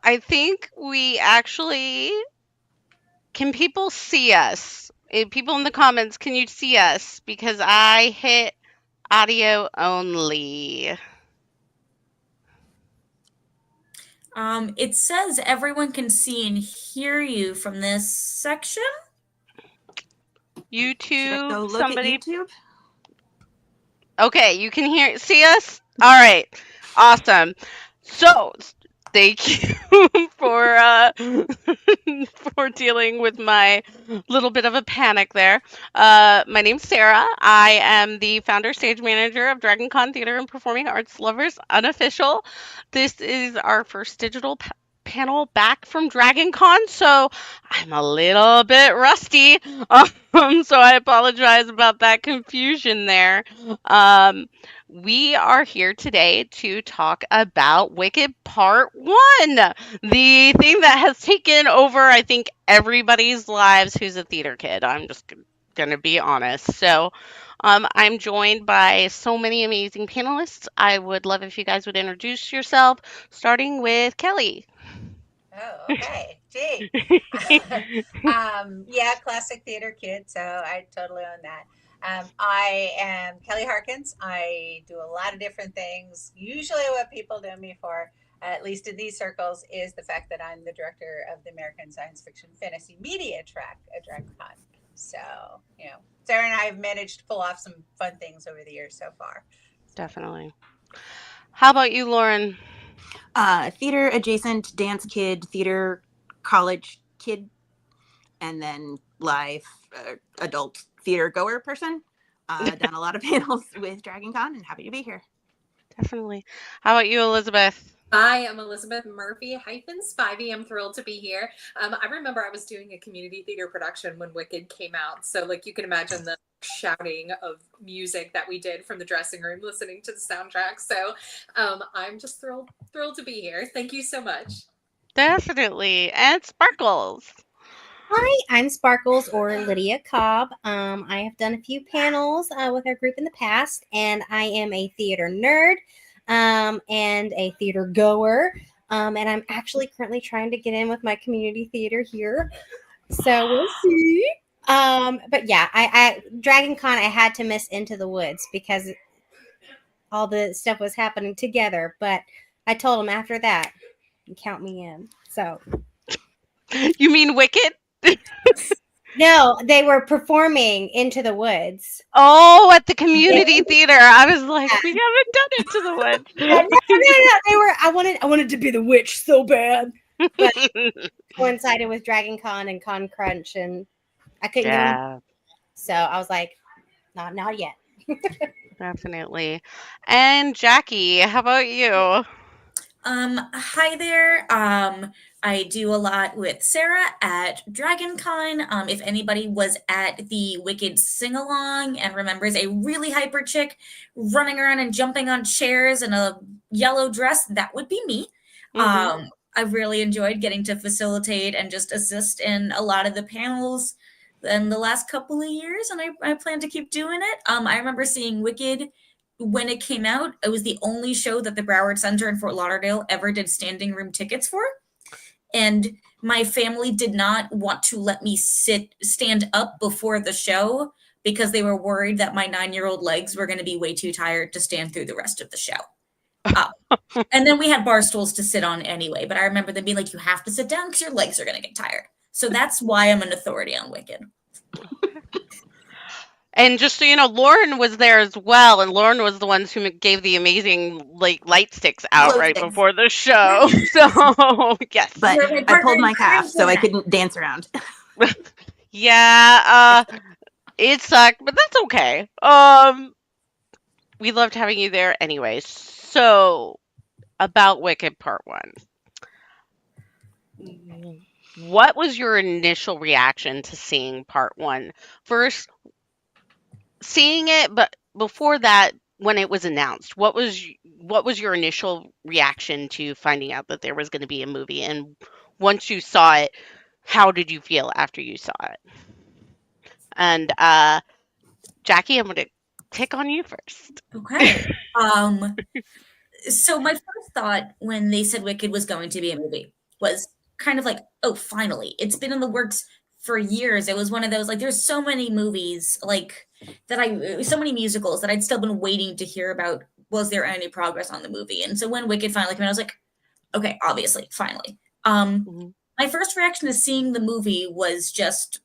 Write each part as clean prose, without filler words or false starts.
I think we actually can people see us? People in the comments, can you see us? Because I hit audio only. It says everyone can see and hear you from this section. Should I YouTube, go look at somebody. YouTube? Okay, you can see us? All right. Awesome. So, thank you for for dealing with my little bit of a panic there. My name's Sarah. I am the founder stage manager of Dragon Con Theater and Performing Arts Lovers Unofficial. This is our first digital panel back from Dragon Con, so I'm a little bit rusty. So I apologize about that confusion there. Um, we are here today to talk about Wicked Part 1, the thing that has taken over, I think, everybody's lives who's a theater kid. I'm just going to be honest. So, I'm joined by so many amazing panelists. I would love if you guys would introduce yourself, starting with Kelly. Oh, okay. Gee. Yeah, classic theater kid, so I totally own that. I am Kelly Harkins. I do a lot of different things. Usually, what people know me for, at least in these circles, is the fact that I'm the director of the American Science Fiction Fantasy Media track at DragonCon. So, Sarah and I have managed to pull off some fun things over the years so far. Definitely. How about you, Lauren? Theater adjacent, dance kid, theater college kid, and then live adult theater goer person. Done a lot of panels with Dragon Con and happy to be here. Definitely. How about you, Elizabeth? I am Elizabeth Murphy-Spivey. I'm thrilled to be here. I remember I was doing a community theater production when Wicked came out. So, you can imagine the shouting of music that we did from the dressing room, listening to the soundtrack. So, I'm just thrilled to be here. Thank you so much. Definitely. And Sparkles. Hi, I'm Sparkles or Lydia Cobb. I have done a few panels with our group in the past, and I am a theater nerd and a theater goer. And I'm actually currently trying to get in with my community theater here. So we'll see. But yeah, I Dragon Con I had to miss Into the Woods because all the stuff was happening together. But I told them after that, count me in. So You mean Wicked? no, they were performing Into the Woods. Oh, at the community theater. I was like, we haven't done Into the Woods. No. They were. I wanted to be the witch so bad, but coincided with Dragon Con and Con Crunch, and I couldn't get them. So I was like, not yet. Definitely. And Jackie, how about you? Hi there. I do a lot with Sarah at DragonCon. If anybody was at the Wicked sing-along and remembers a really hyper chick running around and jumping on chairs in a yellow dress, that would be me. I've really enjoyed getting to facilitate and just assist in a lot of the panels in the last couple of years, and I plan to keep doing it. I remember seeing Wicked when it came out. It was the only show that the Broward Center in Fort Lauderdale ever did standing room tickets for. And my family did not want to let me stand up before the show because they were worried that my 9-year-old legs were going to be way too tired to stand through the rest of the show. And then we had bar stools to sit on anyway. But I remember them being like, you have to sit down because your legs are going to get tired. So that's why I'm an authority on Wicked. And just so you know, Lauren was there as well, and Lauren was the ones who gave the amazing light sticks out right before the show. So yes, but I pulled my calf, so I couldn't dance around. Yeah, it sucked, but that's okay. We loved having you there anyway. So about Wicked Part 1. What was your initial reaction to seeing Part 1? First, seeing it, but before that, when it was announced, what was your initial reaction to finding out that there was going to be a movie? And once you saw it, how did you feel after you saw it? And Jackie, I'm going to pick on you first. Okay. So my first thought when they said Wicked was going to be a movie was kind of like, oh, finally. It's been in the works for years. It was one of those, like, there's so many movies, like, so many musicals that I'd still been waiting to hear about. Was there any progress on the movie? And so when Wicked finally came out, I was like, okay, obviously, finally. Mhm. My first reaction to seeing the movie was just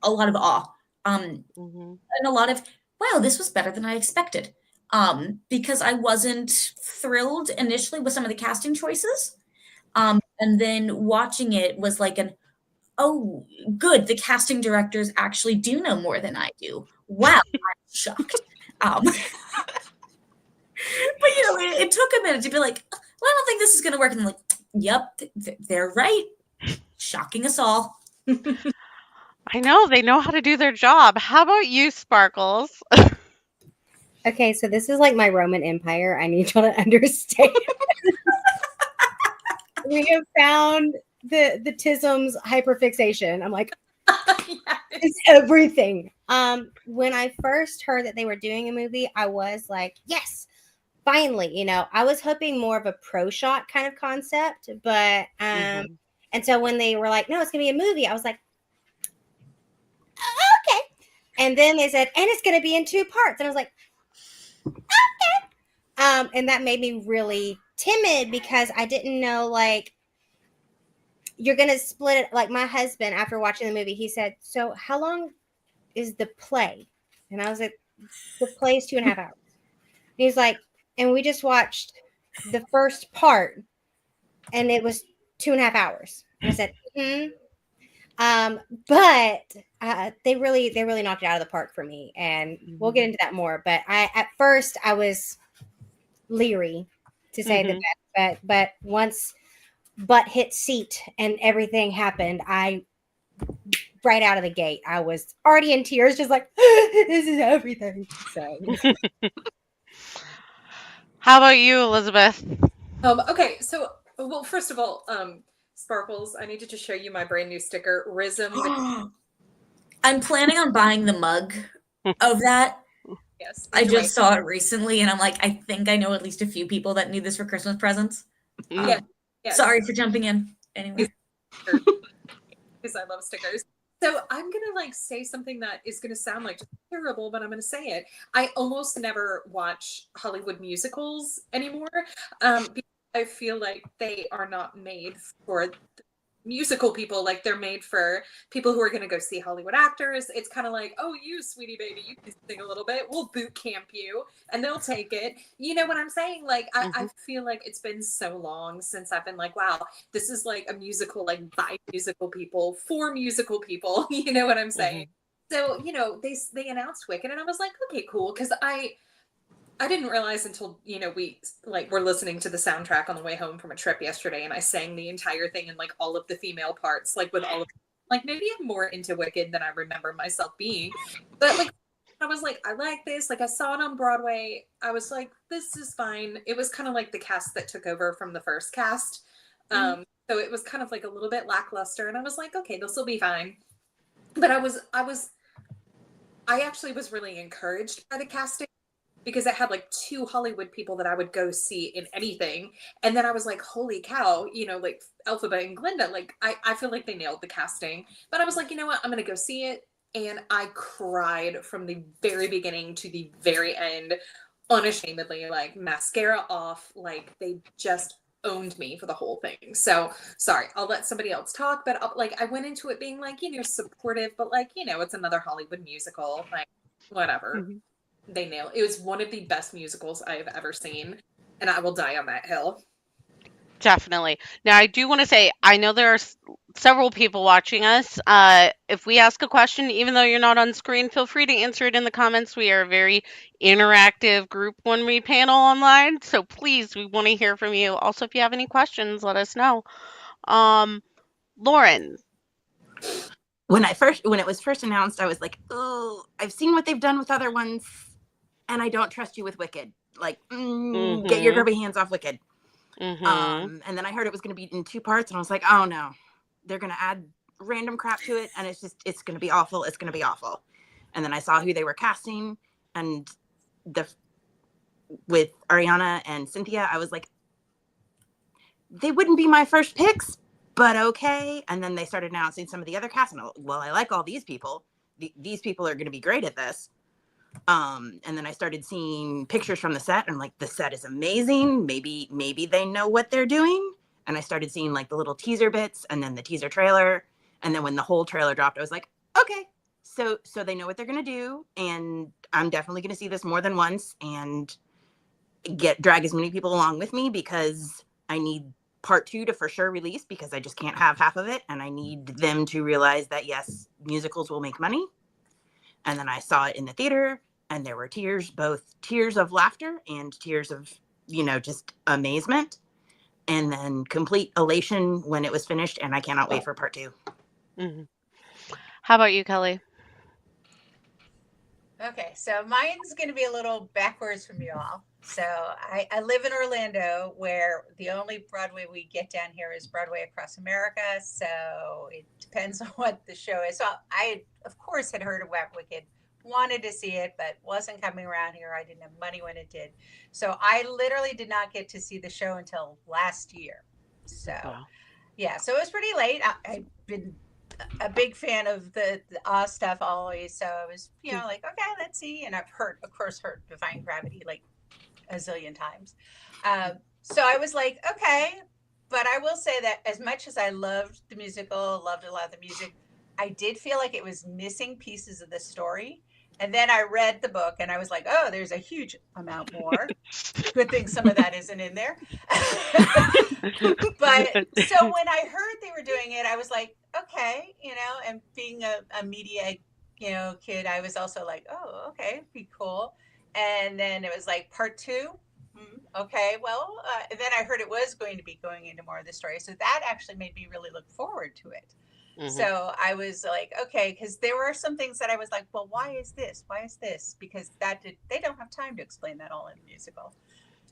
a lot of awe. Mhm. And a lot of, wow, this was better than I expected. Because I wasn't thrilled initially with some of the casting choices. And then watching it was like oh, good, the casting directors actually do know more than I do. Wow, I'm shocked. But it took a minute to be like, well, I don't think this is going to work. And I'm like, yep, they're right. Shocking us all. I know, they know how to do their job. How about you, Sparkles? Okay, so this is like my Roman Empire. I need y'all to understand. We have found the Tism's hyperfixation. I'm like, it's everything. When I first heard that they were doing a movie, I was like, yes, finally. I was hoping more of a pro shot kind of concept, but Mhm. and so when they were like, no, it's gonna be a movie, I was like, okay. And then they said, and it's gonna be in 2 parts, and I was like, and that made me really timid because I didn't know, like, you're gonna split it. Like, my husband, after watching the movie, he said, so how long is the play? And I was like, the play is 2.5 hours. And he's like, and we just watched the first part and it was 2.5 hours. And I said, but they really knocked it out of the park for me, and we'll get into that more. But at first I was leery, to say the best, but once butt hit seat and everything happened, right out of the gate, I was already in tears, just like, this is everything. So How about you, Elizabeth? Okay, so well, first of all, Sparkles, I need to just show you my brand new sticker, Rhythm. I'm planning on buying the mug of that. Yes, I just saw it recently, and I'm like, I think I know at least a few people that need this for Christmas presents. Yeah. Yes. Sorry for jumping in. Anyway, because I love stickers. So I'm gonna say something that is gonna sound like terrible, but I'm gonna say it. I almost never watch Hollywood musicals anymore, because I feel like they are not made for musical people. Like, they're made for people who are going to go see Hollywood actors. It's kind of like, oh, you sweetie baby, you can sing a little bit, we'll boot camp you, and they'll take it. You know what I'm saying? Like, I feel like it's been so long since I've been like, wow, this is like a musical, like, by musical people for musical people. You know what I'm saying? So they announced Wicked, and I was like, okay, cool, because I didn't realize until, we were listening to the soundtrack on the way home from a trip yesterday, and I sang the entire thing in all of the female parts, with all of, maybe I'm more into Wicked than I remember myself being. But I was like, I like this. I saw it on Broadway. I was like, this is fine. It was kind of like the cast that took over from the first cast. So it was kind of a little bit lackluster, and I was like, okay, this will be fine. But I actually was really encouraged by the casting, because it had 2 Hollywood people that I would go see in anything. And then I was like, holy cow, Elphaba and Glinda, I feel like they nailed the casting. But I was like, you know what? I'm going to go see it. And I cried from the very beginning to the very end, unashamedly, mascara off. They just owned me for the whole thing. So sorry, I'll let somebody else talk. But I went into it being supportive, but it's another Hollywood musical. Whatever. They nailed it. It was one of the best musicals I have ever seen, and I will die on that hill. Definitely. Now, I do want to say, I know there are several people watching us. If we ask a question, even though you're not on screen, feel free to answer it in the comments. We are a very interactive group when we panel online, so please, we want to hear from you. Also, if you have any questions, let us know. Lauren. When it was first announced, I was like, oh, I've seen what they've done with other ones, and I don't trust you with Wicked. Get your grubby hands off Wicked. And then I heard it was going to be in 2 parts, and I was like, oh no, they're going to add random crap to it, and it's going to be awful. It's going to be awful. And then I saw who they were casting, and with Ariana and Cynthia, I was like, they wouldn't be my first picks, but okay. And then they started announcing some of the other cast, and well, I like all these people. These people are going to be great at this. And then I started seeing pictures from the set, and I'm like, the set is amazing. Maybe they know what they're doing. And I started seeing like the little teaser bits, and then the teaser trailer, and then when the whole trailer dropped, I was like, okay, so they know what they're gonna do, and I'm definitely gonna see this more than once, and drag as many people along with me, because I need part 2 to for sure release, because I just can't have half of it, and I need them to realize that yes, musicals will make money. And then I saw it in the theater, and there were tears, both tears of laughter and tears of, just amazement. And then complete elation when it was finished. And I cannot wait for part 2. Hmm. How about you, Kelly? Okay, so mine's going to be a little backwards from you all. So I live in Orlando, where the only Broadway we get down here is Broadway Across America. So it depends on what the show is. So I, of course, had heard of Wet Wicked, wanted to see it, but wasn't coming around here. I didn't have money when it did. So I literally did not get to see the show until last year. So Wow. yeah, so it was pretty late. I've been a big fan of the Oz stuff always, so I was, like, okay, let's see. And I've heard, of course, Defying Gravity like a zillion times. So I was like, okay, but I will say that as much as I loved the musical, loved a lot of the music, I did feel like it was missing pieces of the story. And then I read the book, and I was like, oh, there's a huge amount more. Good thing some of that isn't in there. But so when I heard they were doing it, I was like, okay, and being a media, kid, I was also like, oh, okay, be cool. And then it was like part 2. Okay, well, and then I heard it was going to be going into more of the story. So that actually made me really look forward to it. Mhm. So I was like, okay, because there were some things that I was like, well, why is this? Why is this? Because they don't have time to explain that all in a musical.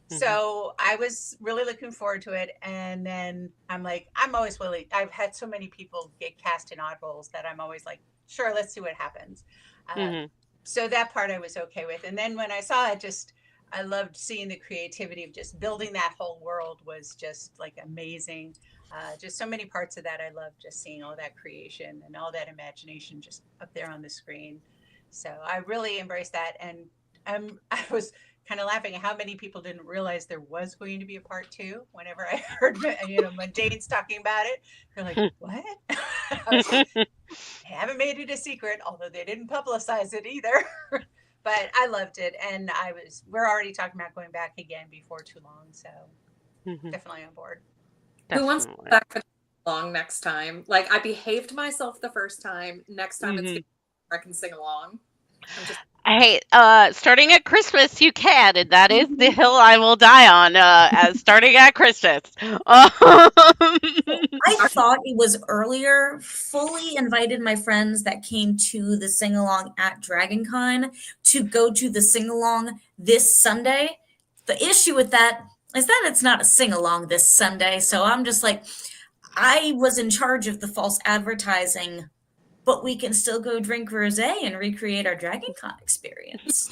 So I was really looking forward to it. And then I'm like, I'm always willing. I've had so many people get cast in odd roles that I'm always like, sure, let's see what happens. Mhm. So that part I was okay with. And then when I saw it, I loved seeing the creativity of just building that whole world was just like amazing. Just so many parts of that I love, just seeing all that creation and all that imagination just up there on the screen. So I really embraced that. And I was kind of laughing at how many people didn't realize there was going to be a part 2. Whenever I heard, when Dane's talking about it, they're like, what? I was like, I haven't made it a secret, although they didn't publicize it either. But I loved it. And we're already talking about going back again before too long. So definitely on board. Who wants to go Definitely. back for long next time? Like, I behaved myself the first time. Next time it's I can sing along. Hey, starting at Christmas, you can, and that is the hill I will die on. As starting at Christmas. I thought it was earlier. Fully invited my friends that came to the sing along at DragonCon to go to the sing along this Sunday. The issue with that is that it's not a sing along this Sunday. So I'm just like, I was in charge of the false advertising, but we can still go drink rosé and recreate our DragonCon experience.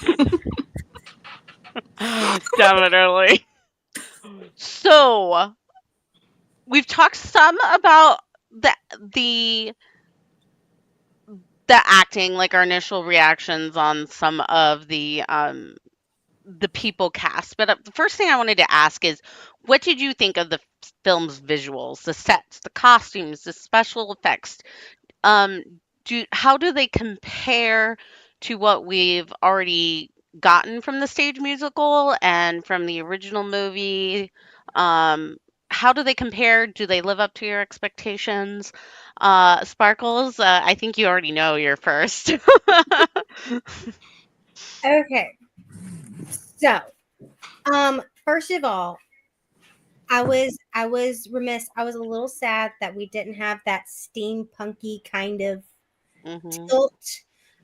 Definitely. So we've talked some about the acting, like our initial reactions on some of the people cast. But the first thing I wanted to ask is, what did you think of the film's visuals, the sets, the costumes, the special effects? How do they compare to what we've already gotten from the stage musical and from the original movie? How do they compare? Do they live up to your expectations? Sparkles, I think you already know you're first. Okay. So, first of all, I was remiss. I was a little sad that we didn't have that steampunky kind of Mhm. tilt,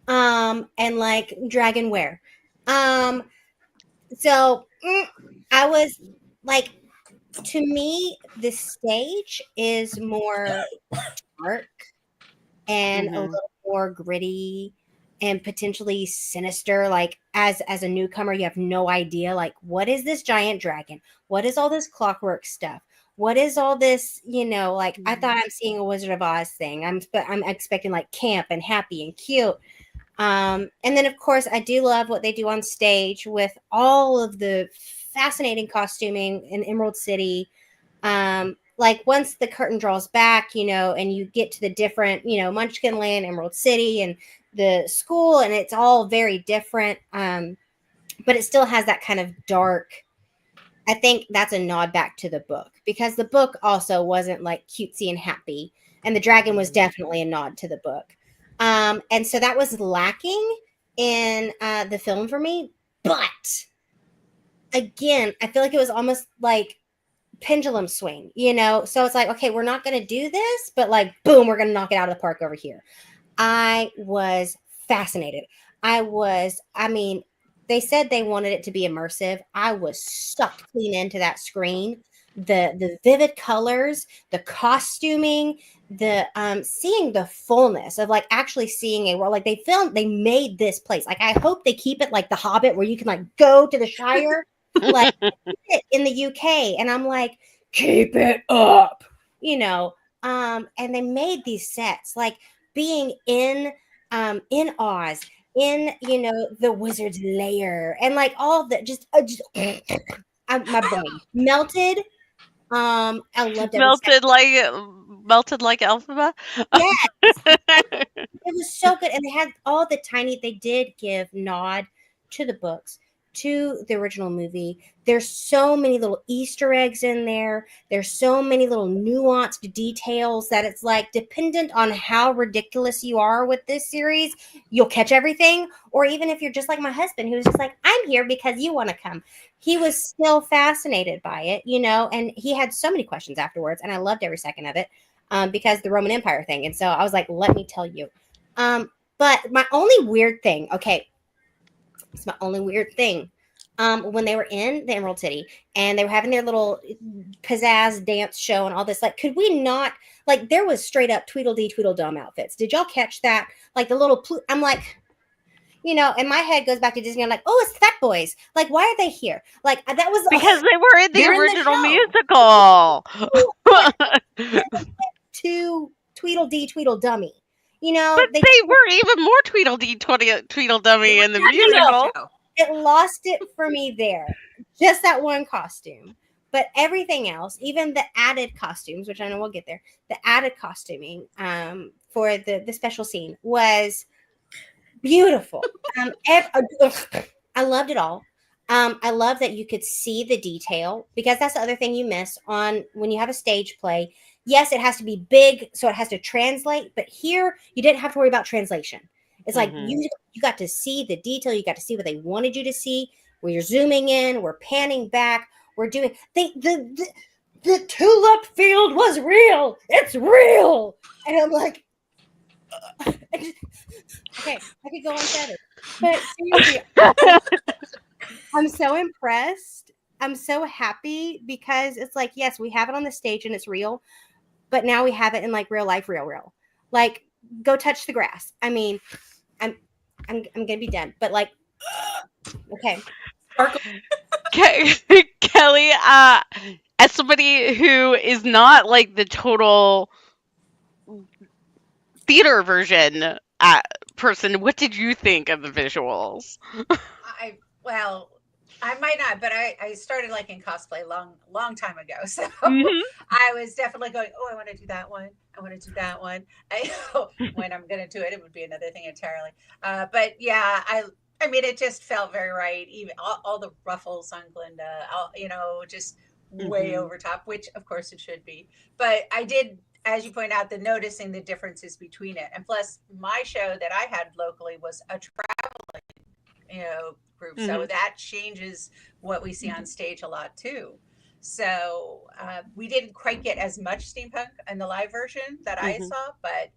and like dragon wear. So I was like, to me, the stage is more dark and a Mhm. little more gritty and potentially sinister. Like as a newcomer, you have no idea, like, what is this giant dragon? What is all this clockwork stuff? what is all this? Like I thought Mhm. I'm seeing a Wizard of Oz thing. I'm expecting like camp and happy and cute. And then of course I do love what they do on stage with all of the fascinating costuming in Emerald City. Like once the curtain draws back, and you get to the different, Munchkin Land, Emerald City, and the school, and it's all very different. But it still has that kind of dark. I think that's a nod back to the book because the book also wasn't like cutesy and happy, and the dragon was Mhm. definitely a nod to the book. And so that was lacking in the film for me. But again, I feel like it was almost like pendulum swing, So it's like, okay, we're not going to do this, but like, boom, we're going to knock it out of the park over here. I was fascinated. I mean, they said they wanted it to be immersive. I was sucked clean into that screen. The vivid colors, the costuming, the seeing the fullness of like actually seeing a world. Like they made this place. Like I hope they keep it like the Hobbit where you can like go to the Shire, like in the UK. And I'm like, keep it up, and they made these sets like being in Oz, in the wizard's lair, and like all that just my brain melted. I loved every second. Melted like Elphaba. Yeah, it was so good, and they had all the tiny. They did give nod to the books, to the original movie. There's so many little Easter eggs in there. There's so many little nuanced details that it's like dependent on how ridiculous you are with this series, you'll catch everything. Or even if you're just like my husband, who's just like, I'm here because you want to come. He was still fascinated by it, and he had so many questions afterwards, and I loved every second of it. Because the Roman Empire thing. And so I was like, let me tell you. But my only weird thing, okay, it's my only weird thing. When they were in the Emerald City and they were having their little pizzazz dance show and all this, like, could we not, like, there was straight up Tweedledee Tweedledum outfits. Did y'all catch that? Like the little, I'm like, and my head goes back to Disney. I'm like, oh, it's Fat Boys. Like, why are they here? Like, that was Because they were in the They're in the original show. musical. to Tweedledee Tweedledummy. But They they were even more Tweedledummy in the They're in the musical. show. it lost it for me there. Just that one costume. But everything else, even the added costumes, which I know we'll get there, the added costuming for the special scene was beautiful. I loved it all. I love that you could see the detail because that's the other thing you miss on when you have a stage play. Yes, it has to be big, so it has to translate. But here, you didn't have to worry about translation. It's like Mhm. you got to see the detail. You got to see what they wanted you to see. Where you're zooming in, we're panning back, we're doing the tulip field was real. It's real, and I'm like, okay, I could go on better. But seriously, I'm so impressed. I'm so happy because it's like, yes, we have it on the stage and it's real, but now we have it in like real life, real. Like, go touch the grass. I mean, I'm gonna be done, but like, okay, Sparkle. Kelly, as somebody who is not like the total theater version person, what did you think of the visuals? Well, I might not, but I started liking cosplay long time ago. So Mhm. I was definitely going, oh, I want to do that one. I want to do that one. When I'm going to do it, it would be another thing entirely. But yeah, I mean, it just felt very right. Even all the ruffles on Glinda, just way Mhm. over top, which of course it should be. But I did, as you point out, the noticing the differences between it. And plus, my show that I had locally was a group. So Mhm. that changes what we see on stage a lot too. So we didn't quite get as much steampunk in the live version that I Mhm. saw, but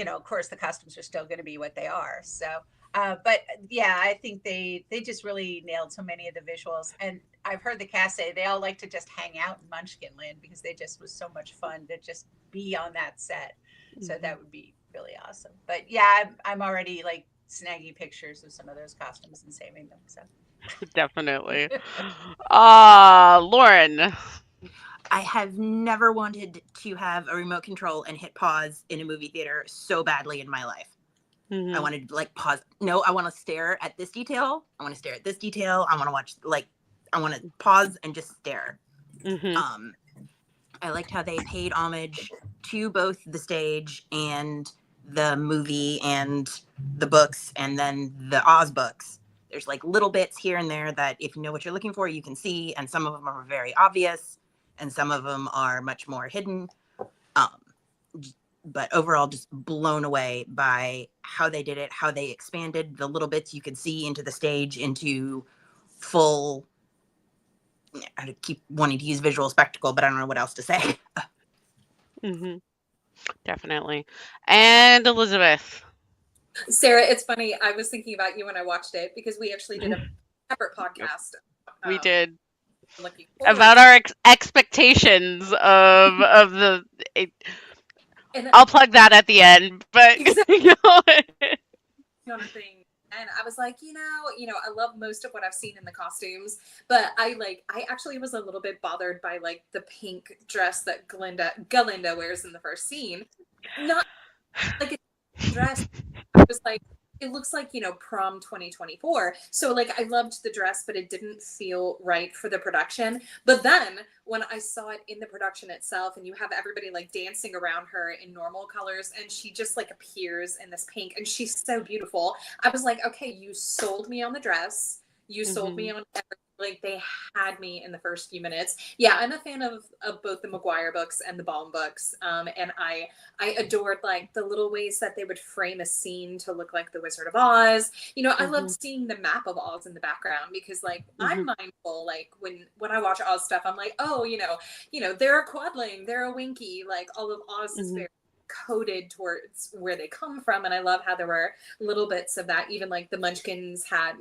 of course, the costumes are still going to be what they are. So, but yeah, I think they just really nailed so many of the visuals. And I've heard the cast say they all like to just hang out in Munchkin Land because they just was so much fun to just be on that set. So Mhm. that would be really awesome. But yeah, I'm already like snagging pictures of some of those costumes and saving them. So Definitely. Lauren. I have never wanted to have a remote control and hit pause in a movie theater so badly in my life. I wanted to like pause. No, I want to stare at this detail. I want to stare at this detail. I want to watch, like, I want to pause and just stare. I liked how they paid homage to both the stage and the movie and the books, and then the Oz books. There's like little bits here and there that if you know what you're looking for, you can see, and some of them are very obvious and some of them are much more hidden. But overall, just blown away by how they did it, how they expanded the little bits you could see into the stage, into full, I keep wanting to use visual spectacle, but I don't know what else to say. Definitely. And Elizabeth. Sarah, it's funny. I was thinking about you when I watched it because we actually did a separate podcast. We did. Looking forward About our expectations of the. I'll plug that at the end, but you know. Thing. And I was like, I love most of what I've seen in the costumes, but I actually was a little bit bothered by like the pink dress that Galinda wears in the first scene. Not like a dress. I was like, it looks like, prom 2024. So like I loved the dress, but it didn't feel right for the production. But then when I saw it in the production itself, and you have everybody like dancing around her in normal colors, and she just like appears in this pink, and she's so beautiful. I was like, okay, you sold me on the dress. You sold me on everything. Like they had me in the first few minutes. Yeah, I'm a fan of both the Maguire books and the Baum books. And I adored like the little ways that they would frame a scene to look like the Wizard of Oz. I loved seeing the map of Oz in the background because like I'm mindful, like when I watch Oz stuff, I'm like, oh, they're a quadling, they're a winky, like all of Oz is very coded towards where they come from. And I love how there were little bits of that. Even like the Munchkins had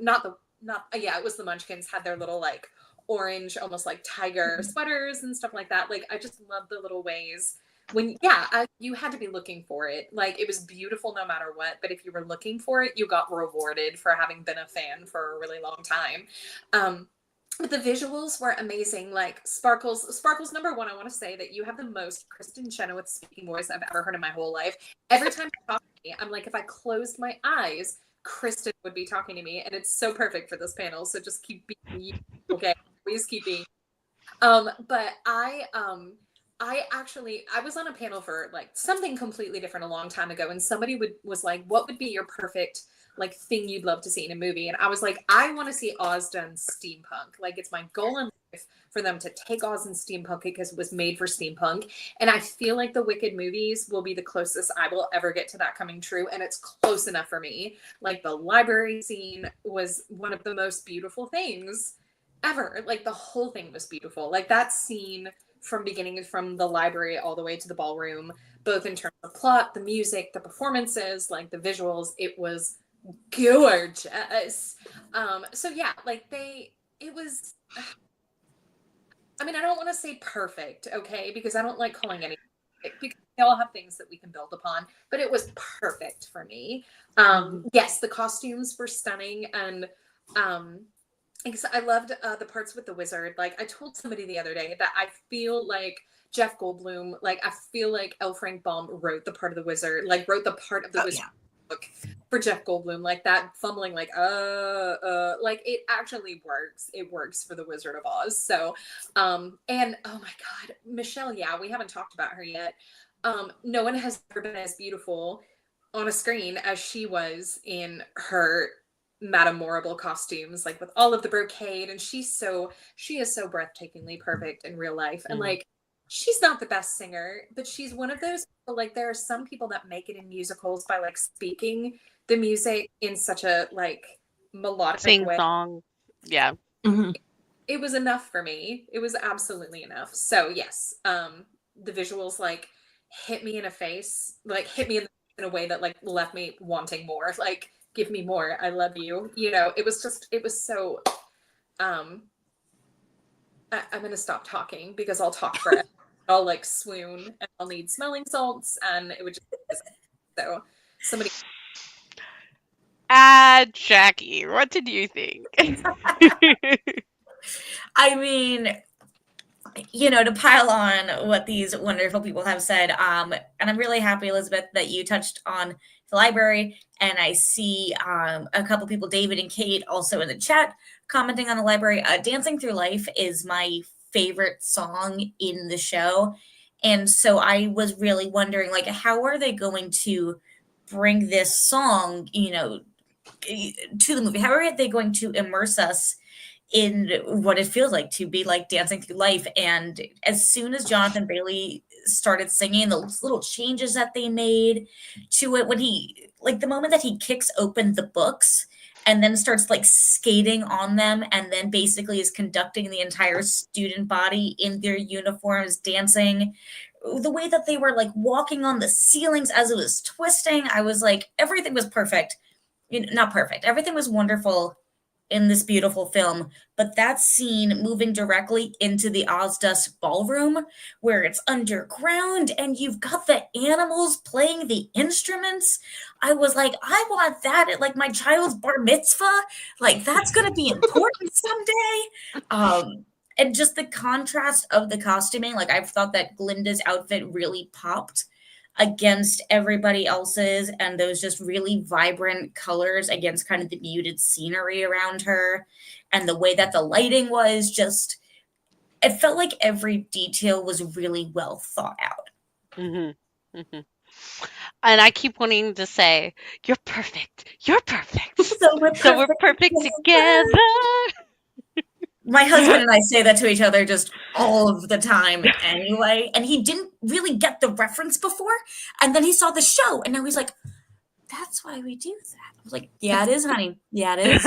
it was the Munchkins had their little like orange, almost like tiger sweaters and stuff like that. Like I just love the little ways when, you had to be looking for it. Like it was beautiful no matter what, but if you were looking for it, you got rewarded for having been a fan for a really long time. But the visuals were amazing. Like Sparkles number one, I want to say that you have the most Kristen Chenoweth speaking voice I've ever heard in my whole life. Every time you talk to me, I'm like, if I closed my eyes, Kristen would be talking to me, and it's so perfect for this panel. So just keep being you, okay? Please keep being. But I was on a panel for like something completely different a long time ago, and somebody was like, "What would be your perfect like thing you'd love to see in a movie?" And I was like, "I want to see Oz done steampunk. Like it's my goal in life for them to take Oz and steampunk it because it was made for steampunk." And I feel like the Wicked movies will be the closest I will ever get to that coming true, and it's close enough for me. Like the library scene was one of the most beautiful things ever. Like the whole thing was beautiful. Like that scene from the library all the way to the ballroom, both in terms of plot, the music, the performances, like the visuals, it was gorgeous. So yeah, like it was, I mean, I don't want to say perfect, okay, because I don't like calling anything perfect, because they all have things that we can build upon, but it was perfect for me. Yes, the costumes were stunning, and I loved the parts with the wizard. Like I told somebody the other day that I feel like Jeff Goldblum, like I feel like L. Frank Baum wrote the part of the wizard, like wrote the part of the wizard book for Jeff Goldblum, like that fumbling, like like it actually works. It works for the Wizard of Oz. So, and oh my God, Michelle, yeah, we haven't talked about her yet. No one has ever been as beautiful on a screen as she was in her Madame Morrible costumes, like with all of the brocade, and she is so breathtakingly perfect in real life. And like she's not the best singer, but she's one of those people, like there are some people that make it in musicals by like speaking the music in such a like melodic way. Song. Yeah. It was enough for me. It was absolutely enough. So yes, the visuals like hit me in the face, like hit me in a way that like left me wanting more. Like give me more. I love you. It was so, I'm going to stop talking because I'll talk forever. I'll like swoon and I'll need smelling salts, and it would just, so somebody. Jackie, what did you think? I mean, to pile on what these wonderful people have said, and I'm really happy, Elizabeth, that you touched on the library. And I see a couple people, David and Kate, also in the chat commenting on the library. Dancing Through Life is my favorite song in the show. And so I was really wondering, like, how are they going to bring this song, to the movie? How are they going to immerse us in what it feels like to be like dancing through life? And as soon as Jonathan Bailey started singing, those little changes that they made to it, when he, like, the moment that he kicks open the books and then starts like skating on them, and then basically is conducting the entire student body in their uniforms dancing, the way that they were like walking on the ceilings as it was twisting, I was like, everything was perfect. Not perfect, everything was wonderful in this beautiful film. But that scene moving directly into the Ozdust ballroom, where it's underground and you've got the animals playing the instruments, I was like, I want that at like my child's bar mitzvah. Like, that's going to be important someday. And just the contrast of the costuming, like, I've thought that Glinda's outfit really popped against everybody else's, and those just really vibrant colors against kind of the muted scenery around her, and the way that the lighting was just, it felt like every detail was really well thought out. Mm-hmm. Mm-hmm. And I keep wanting to say, "You're perfect. You're perfect. So we're So we're perfect together." My husband and I say that to each other just all of the time anyway. And he didn't really get the reference before. And then he saw the show, and now he's like, that's why we do that. I was like, yeah, it is, honey. Yeah, it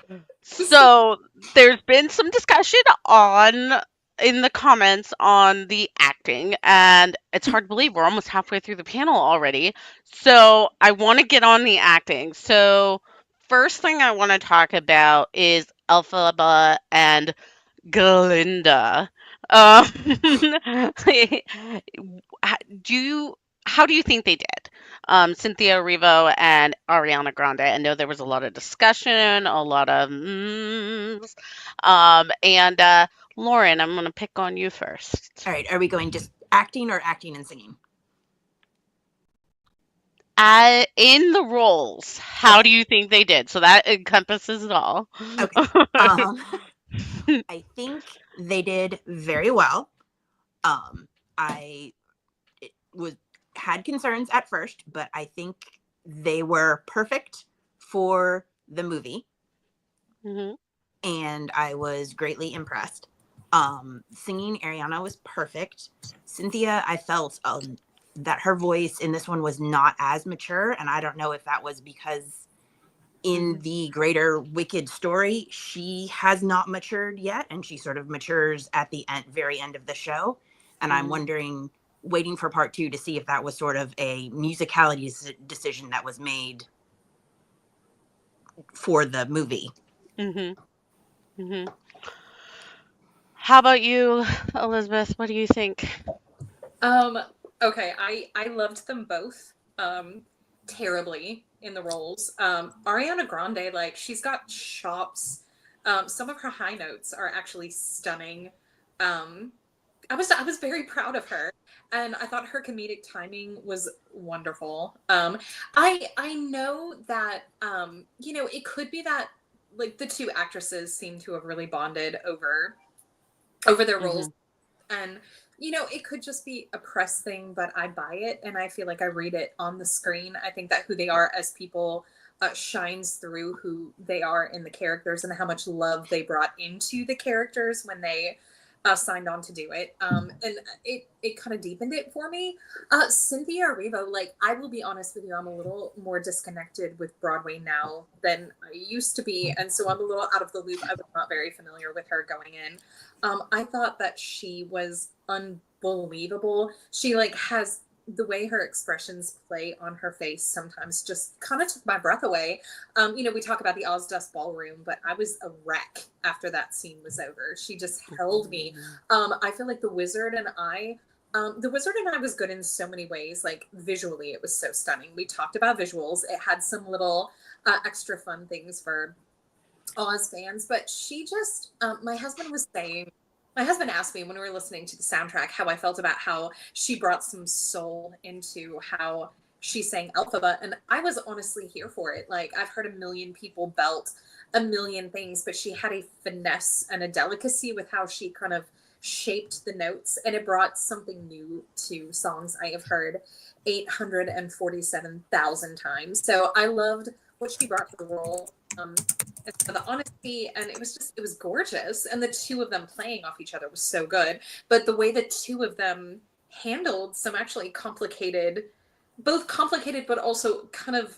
is. So there's been some discussion in the comments on the acting, and it's hard to believe we're almost halfway through the panel already. So I want to get on the acting. So first thing I want to talk about is Elphaba and Glinda. Um, do you how do you think they did? Cynthia Erivo and Ariana Grande. I know there was a lot of discussion, a lot of and Lauren, I'm gonna pick on you first. All right, are we going just acting or acting and singing? In the roles, how do you think they did? So that encompasses it all. Okay. I think they did very well. I had concerns at first, but I think they were perfect for the movie, Mhm. and I was greatly impressed. Singing, Ariana was perfect. Cynthia, I felt that her voice in this one was not as mature, and I don't know if that was because in the greater Wicked story, she has not matured yet, and she sort of matures at the very end of the show. And I'm wondering, waiting for part 2 to see if that was sort of a musicality decision that was made for the movie. Mhm. Mhm. How about you, Elizabeth? What do you think? Okay, I loved them both terribly in the roles. Ariana Grande, like, she's got chops. Some of her high notes are actually stunning. I was very proud of her, and I thought her comedic timing was wonderful. I know that it could be that, like, the two actresses seem to have really bonded over their roles, and it could just be a press thing, but I buy it, and I feel like I read it on the screen. I think that who they are as people shines through who they are in the characters, and how much love they brought into the characters when they signed on to do it. And it kind of deepened it for me. Cynthia Erivo, like, I will be honest with you, I'm a little more disconnected with Broadway now than I used to be, and so I'm a little out of the loop. I was not very familiar with her going in. I thought that she was unbelievable. She, like, has the way her expressions play on her face sometimes just kind of took my breath away. We talk about the Ozdust ballroom, but I was a wreck after that scene was over. She just held me. I feel like the Wizard and I was good in so many ways. Like, visually, it was so stunning. We talked about visuals. It had some little extra fun things for Oz fans, but she just, my husband was saying My husband asked me when we were listening to the soundtrack how I felt about how she brought some soul into how she sang Alphabet, and I was honestly here for it. Like, I've heard a million people belt a million things, but she had a finesse and a delicacy with how she kind of shaped the notes, and it brought something new to songs I have heard 847,000 times. So I loved what she brought to the role. And so the honesty, and it was gorgeous, and the two of them playing off each other was so good. But the way the two of them handled some actually complicated, both complicated but also kind of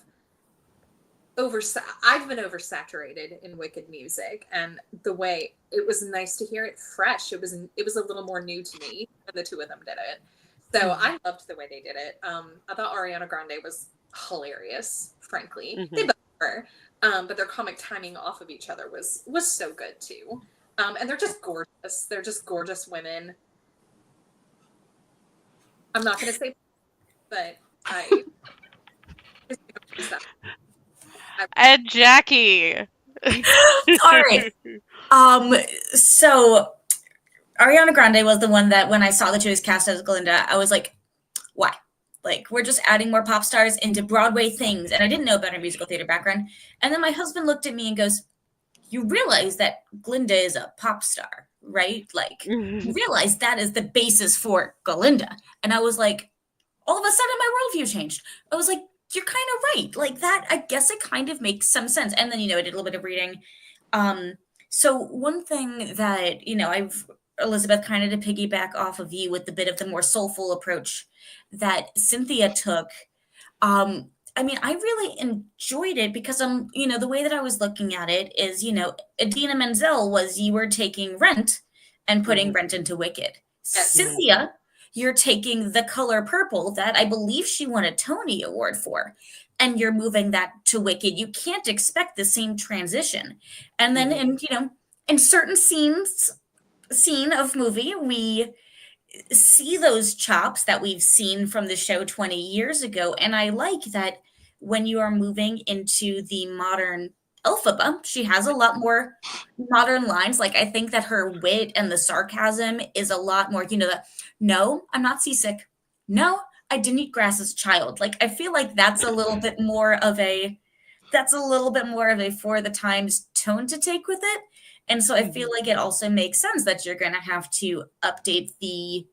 I've been oversaturated in Wicked music, and the way it was nice to hear it fresh. It was a little more new to me when the two of them did it. So I loved the way they did it. I thought Ariana Grande was hilarious, frankly. They both were. But their comic timing off of each other was so good too. And they're just gorgeous. They're just gorgeous women. I'm not going to say, but And Jackie. All right. So Ariana Grande was the one that when I saw that she was cast as Glinda, I was like, why? Like, we're just adding more pop stars into Broadway things. And I didn't know about her musical theater background. And then my husband looked at me and goes, you realize that Glinda is a pop star, right? Like, you realize that is the basis for Glinda. And I was like, all of a sudden my worldview changed. I was like, you're kind of right. Like that, I guess it kind of makes some sense. And then, I did a little bit of reading. So one thing that, Elizabeth, kind of to piggyback off of you with the bit of the more soulful approach that Cynthia took. I really enjoyed it because the way that I was looking at it is, Idina Menzel was, you were taking Rent and putting Rent into Wicked. Cynthia, you're taking The Color Purple that I believe she won a Tony Award for, and you're moving that to Wicked. You can't expect the same transition. And then in certain scene of movie, we see those chops that we've seen from the show 20 years ago. And I like that when you are moving into the modern Elphaba, she has a lot more modern lines. Like, I think that her wit and the sarcasm is a lot more, no, I'm not seasick. No, I didn't eat grass as a child. Like, I feel like that's a little bit more of a for the times tone to take with it. And so I feel like it also makes sense that you're going to have to update the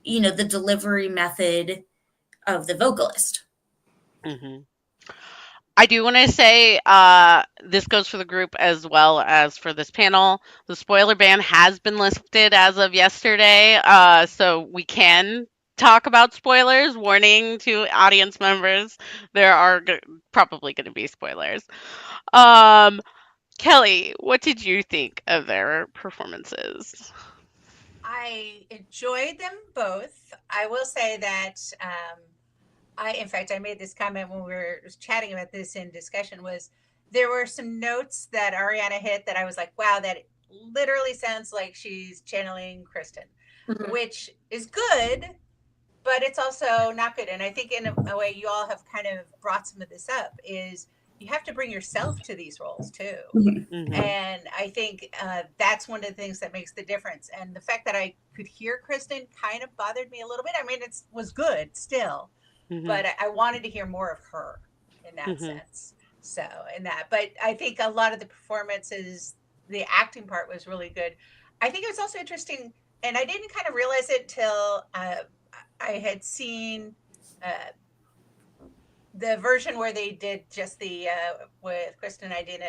delivery method of the vocalist. I do want to say this goes for the group as well as for this panel. The spoiler ban has been lifted as of yesterday, so we can talk about spoilers. Warning to audience members, there are probably going to be spoilers. Kelly, what did you think of their performances? I enjoyed them both. I will say that in fact, I made this comment when we were chatting about this in discussion, was there were some notes that Ariana hit that I was like, wow, that literally sounds like she's channeling Kristen, which is good, but it's also not good. And I think in a way you all have kind of brought some of this up, is you have to bring yourself to these roles too. And I think that's one of the things that makes the difference. And the fact that I could hear Kristen kind of bothered me a little bit. I mean, it was good still, but I wanted to hear more of her in that sense. So but I think a lot of the performances, the acting part was really good. I think it was also interesting, and I didn't kind of realize it till I had seen the version where they did just the with Kristen and Idina,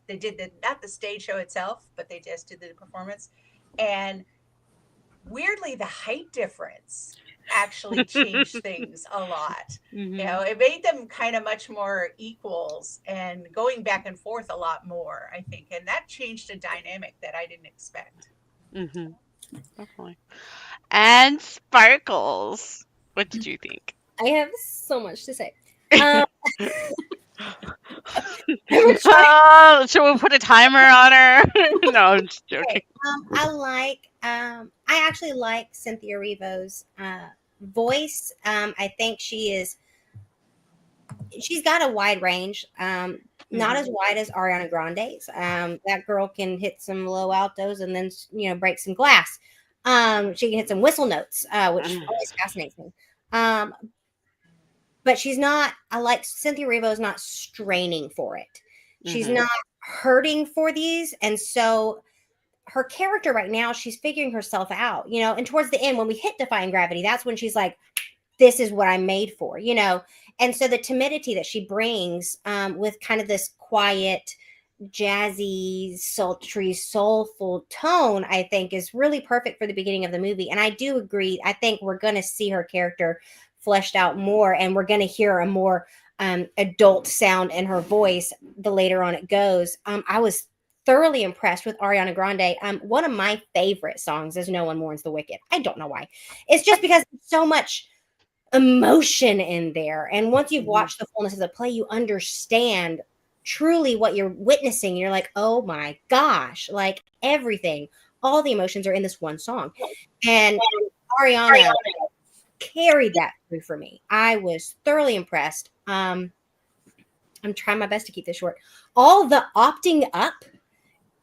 they did not the stage show itself, but they just did the performance. And weirdly, the height difference actually changed things a lot. It made them kind of much more equals and going back and forth a lot more, I think. And that changed a dynamic that I didn't expect. Definitely. And Sparkles, what did you think? I have so much to say. Should we put a timer on her? No, I'm just joking. I actually like Cynthia Erivo's voice. I think she is she's got a wide range. Not as wide as Ariana Grande's. That girl can hit some low altos and then break some glass. She can hit some whistle notes, which always fascinates me. But she's not. I like Cynthia Erivo is not straining for it. She's not hurting for these, and so her character right now, she's figuring herself out. And towards the end, when we hit Defying Gravity, that's when she's like, this is what I'm made for, and so the timidity that she brings with kind of this quiet, jazzy, sultry, soulful tone, I think is really perfect for the beginning of the movie. And I do agree. I think we're going to see her character fleshed out more, and we're going to hear a more adult sound in her voice the later on it goes. I was thoroughly impressed with Ariana Grande. One of my favorite songs is No One Mourns the Wicked. I don't know why. It's just because there's so much emotion in there. And once you've watched the fullness of the play, you understand truly what you're witnessing. You're like, oh my gosh, like everything, all the emotions are in this one song. And Ariana carried that through for me. I was thoroughly impressed. I'm trying my best to keep this short. All the opting up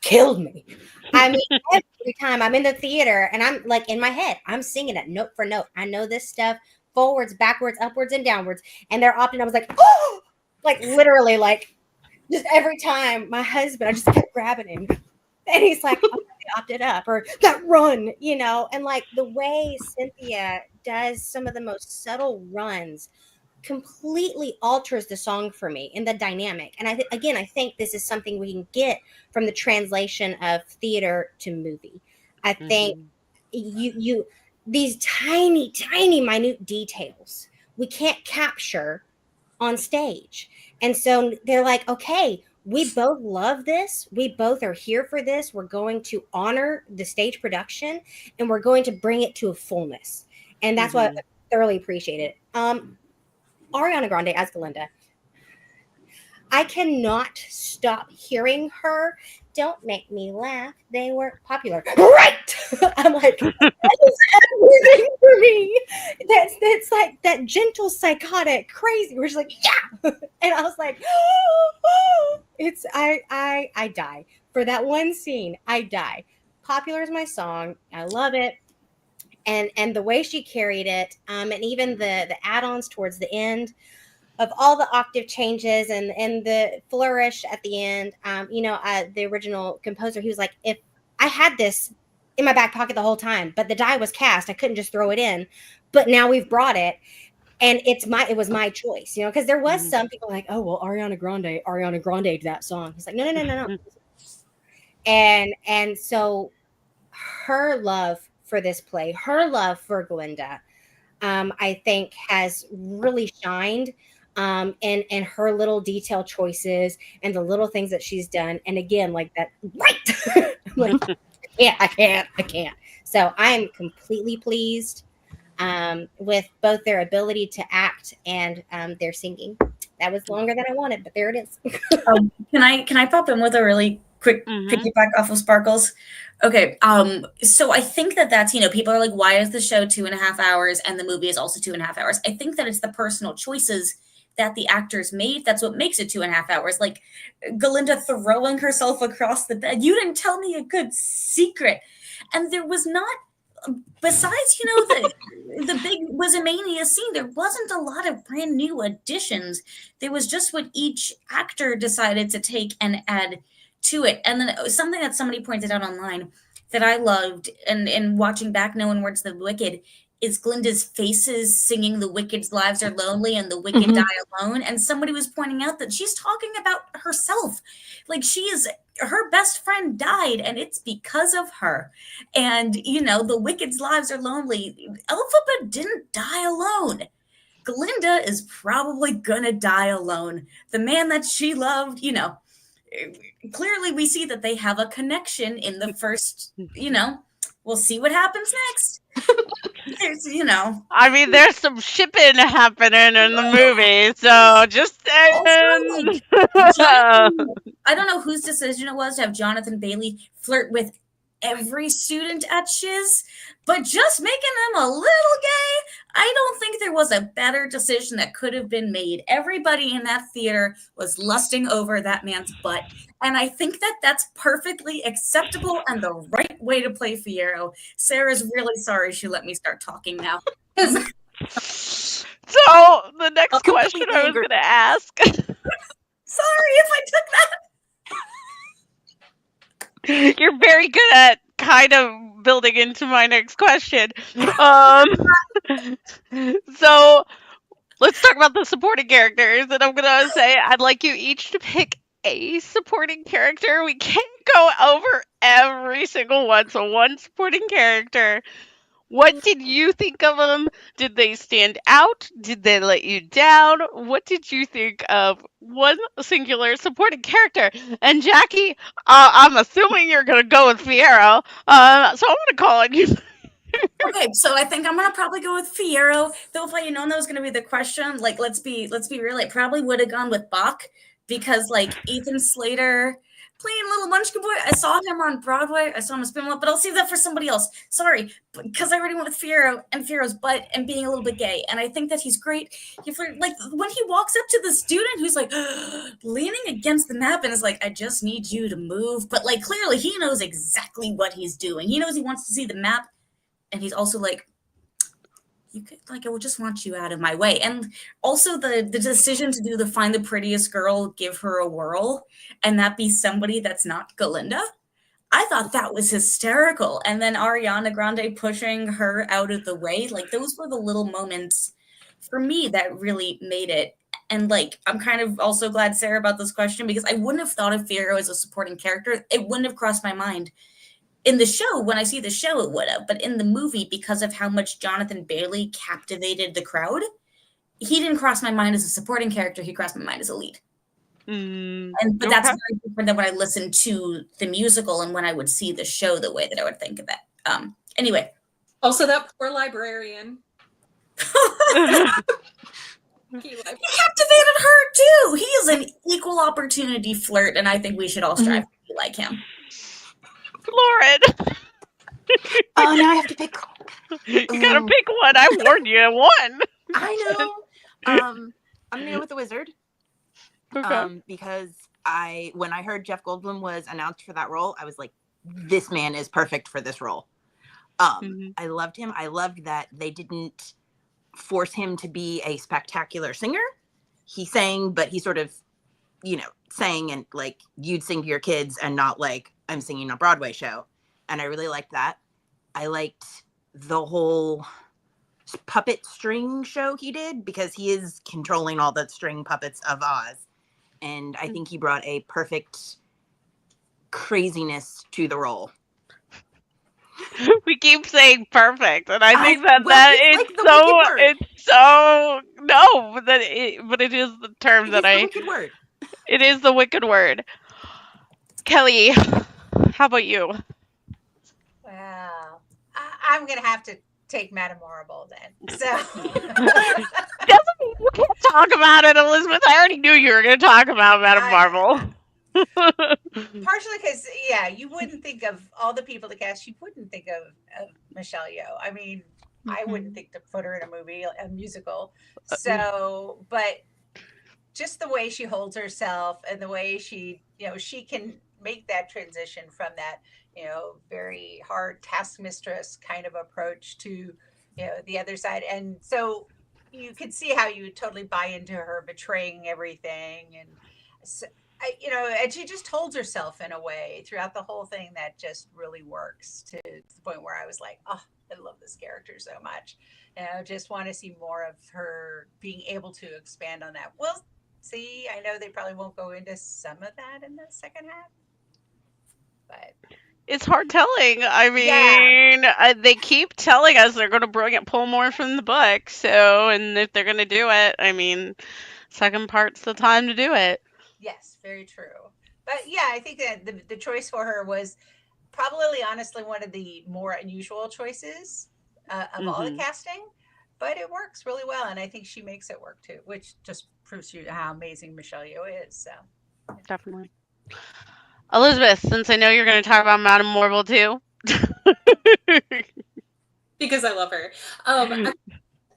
killed me. I mean, every time I'm in the theater and I'm like in my head, I'm singing it note for note. I know this stuff forwards, backwards, upwards, and downwards. And they're opting. I was like, oh, like literally, like just every time my husband, I just kept grabbing him. And he's like, oh, they opted up or that run, and like the way Cynthia does some of the most subtle runs completely alters the song for me in the dynamic. And I think this is something we can get from the translation of theater to movie. I think you these tiny, tiny, minute details we can't capture on stage. And so they're like, okay, we both love this. We both are here for this. We're going to honor the stage production and we're going to bring it to a fullness. And that's what I thoroughly appreciate it. Ariana Grande as Glinda. I cannot stop hearing her. Don't make me laugh. They were popular. Right. I'm like, that is everything for me. That's like that gentle, psychotic, crazy. We're just like, yeah. And I was like, it's I die. For that one scene, I die. Popular is my song. I love it. And the way she carried it, and even the add-ons towards the end of all the octave changes and the flourish at the end, the original composer, he was like, if I had this in my back pocket the whole time, but the die was cast, I couldn't just throw it in, but now we've brought it, and it was my choice, because there was some people like, oh, well, Ariana Grande that song. He's like, no. And so her love for this play, her love for Glinda, I think has really shined in her little detail choices and the little things that she's done. And again, like that, right? Like, I can't. So I'm completely pleased with both their ability to act and their singing. That was longer than I wanted, but there it is. Can I pop in with a really quick piggyback off of Sparkles? Okay. So I think that's, people are like, why is the show 2.5 hours and the movie is also 2.5 hours? I think that it's the personal choices that the actors made. That's what makes it 2.5 hours. Like Galinda throwing herself across the bed. You didn't tell me a good secret. And there was not, besides, the big Wizamania scene, there wasn't a lot of brand new additions. There was just what each actor decided to take and add to it. And then something that somebody pointed out online that I loved, and watching back No One Mourns the Wicked, is Glinda's faces singing the Wicked's lives are lonely and the Wicked die alone. And somebody was pointing out that she's talking about herself. Like her best friend died and it's because of her. And, the Wicked's lives are lonely. Elphaba didn't die alone. Glinda is probably gonna die alone. The man that she loved, clearly we see that they have a connection in the first, we'll see what happens next. There's, I mean, there's some shipping happening in the movie, so just saying. Jonathan, I don't know whose decision it was to have Jonathan Bailey flirt with every student at Shiz, but just making them a little gay, I don't think there was a better decision that could have been made. Everybody in that theater was lusting over that man's butt. And I think that that's perfectly acceptable and the right way to play Fiyero. Sarah's really sorry she let me start talking now. So the next question completely I was agree. going to ask. Sorry if I took that. You're very good at kind of building into my next question. So let's talk about the supporting characters, and I'm gonna say I'd like you each to pick a supporting character. We can't go over every single one, so one supporting character. What did you think of them? Did they stand out? Did they let you down? What did you think of one singular supporting character? And Jackie, I'm assuming you're gonna go with Fiero, so I'm gonna call on you. Okay, so I think I'm gonna probably go with Fiyero. Though if I had known that was gonna be the question, like let's be real, I probably would have gone with Bach because like Ethan Slater playing Little Munchkin Boy. I saw him on Broadway. I saw him in Spin-Off, but I'll save that for somebody else. Sorry, because I already went with Fiyero and Fiero's butt and being a little bit gay, and I think that he's great. Like when he walks up to the student who's like leaning against the map and is like, "I just need you to move," but like clearly he knows exactly what he's doing. He knows he wants to see the map. And he's also like, you could like, I would just want you out of my way. And also the decision to do the find the prettiest girl, give her a whirl, and that be somebody that's not Galinda. I thought that was hysterical. And then Ariana Grande pushing her out of the way. Like those were the little moments for me that really made it. And like, I'm kind of also glad, Sarah, about this question because I wouldn't have thought of Fiyero as a supporting character. It wouldn't have crossed my mind. In the show, when I see the show, it would have. But in the movie, because of how much Jonathan Bailey captivated the crowd, he didn't cross my mind as a supporting character. He crossed my mind as a lead. But that's very different than when I listened to the musical and when I would see the show, the way that I would think of it. Anyway. Also, that poor librarian. He captivated her, too. He is an equal opportunity flirt, and I think we should all strive to be like him. Lauren. Oh, now I have to pick. You gotta pick one. I warned you. One. I know. I'm gonna go with the wizard. Okay. Because when I heard Jeff Goldblum was announced for that role, I was like, this man is perfect for this role. I loved him. I loved that they didn't force him to be a spectacular singer. He sang, but he sort of, sang and like you'd sing to your kids and not like I'm singing a Broadway show. And I really liked that. I liked the whole puppet string show he did because he is controlling all the string puppets of Oz. And I think he brought a perfect craziness to the role. We keep saying perfect, and I think but it is the term that I. Wicked word. It is the wicked word. Kelly, how about you? Well, I'm gonna have to take Madame Marble then. So you can't talk about it, Elizabeth. I already knew you were going to talk about Madame Marvel. Partially because, you wouldn't think of all the people to cast. You wouldn't think of Michelle Yeoh. I mean, I wouldn't think to put her in a movie, a musical. So, but just the way she holds herself and the way she can make that transition from that, very hard taskmistress kind of approach to, the other side. And so you could see how you would totally buy into her betraying everything. And, and she just holds herself in a way throughout the whole thing that just really works to the point where I was like, oh, I love this character so much. And I just want to see more of her being able to expand on that. We'll see. I know they probably won't go into some of that in the second half. But it's hard telling. I mean, they keep telling us they're going to pull more from the book. So, and if they're going to do it, I mean, second part's the time to do it. Yes, very true. But I think that the choice for her was probably, honestly, one of the more unusual choices of all the casting. But it works really well, and I think she makes it work too, which just proves to you how amazing Michelle Yeoh is. So definitely. Elizabeth, since I know you're going to talk about Madame Marvel too. Because I love her. I'm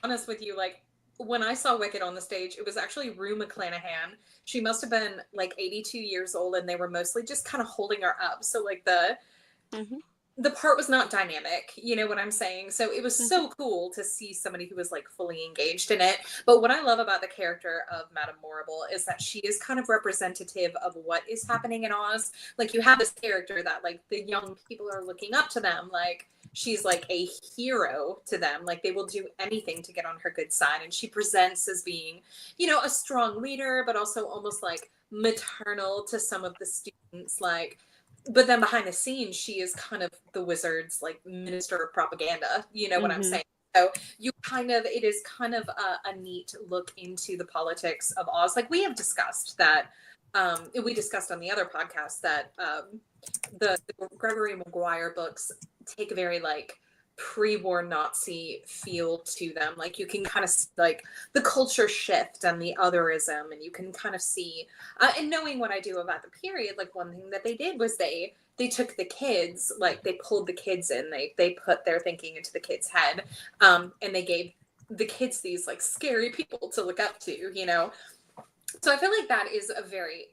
honest with you, like when I saw Wicked on the stage, it was actually Rue McClanahan. She must have been like 82 years old, and they were mostly just kind of holding her up. So like the part was not dynamic, you know what I'm saying? So it was so cool to see somebody who was like fully engaged in it. But what I love about the character of Madame Morrible is that she is kind of representative of what is happening in Oz. Like you have this character that like the young people are looking up to them, like she's like a hero to them, like they will do anything to get on her good side, and she presents as being, you know, a strong leader but also almost like maternal to some of the students, like, but then behind the scenes she is kind of the wizard's like minister of propaganda, you know what I'm saying? So you kind of, it is kind of a neat look into the politics of Oz. Like we have discussed that, we discussed on the other podcast that the Gregory Maguire books take a very like pre-war Nazi feel to them. Like you can kind of like the culture shift and the otherism, and you can kind of see, and knowing what I do about the period, like one thing that they did was they took the kids, like they pulled the kids in, they put their thinking into the kids' head, and they gave the kids these like scary people to look up to, you know. So I feel like that is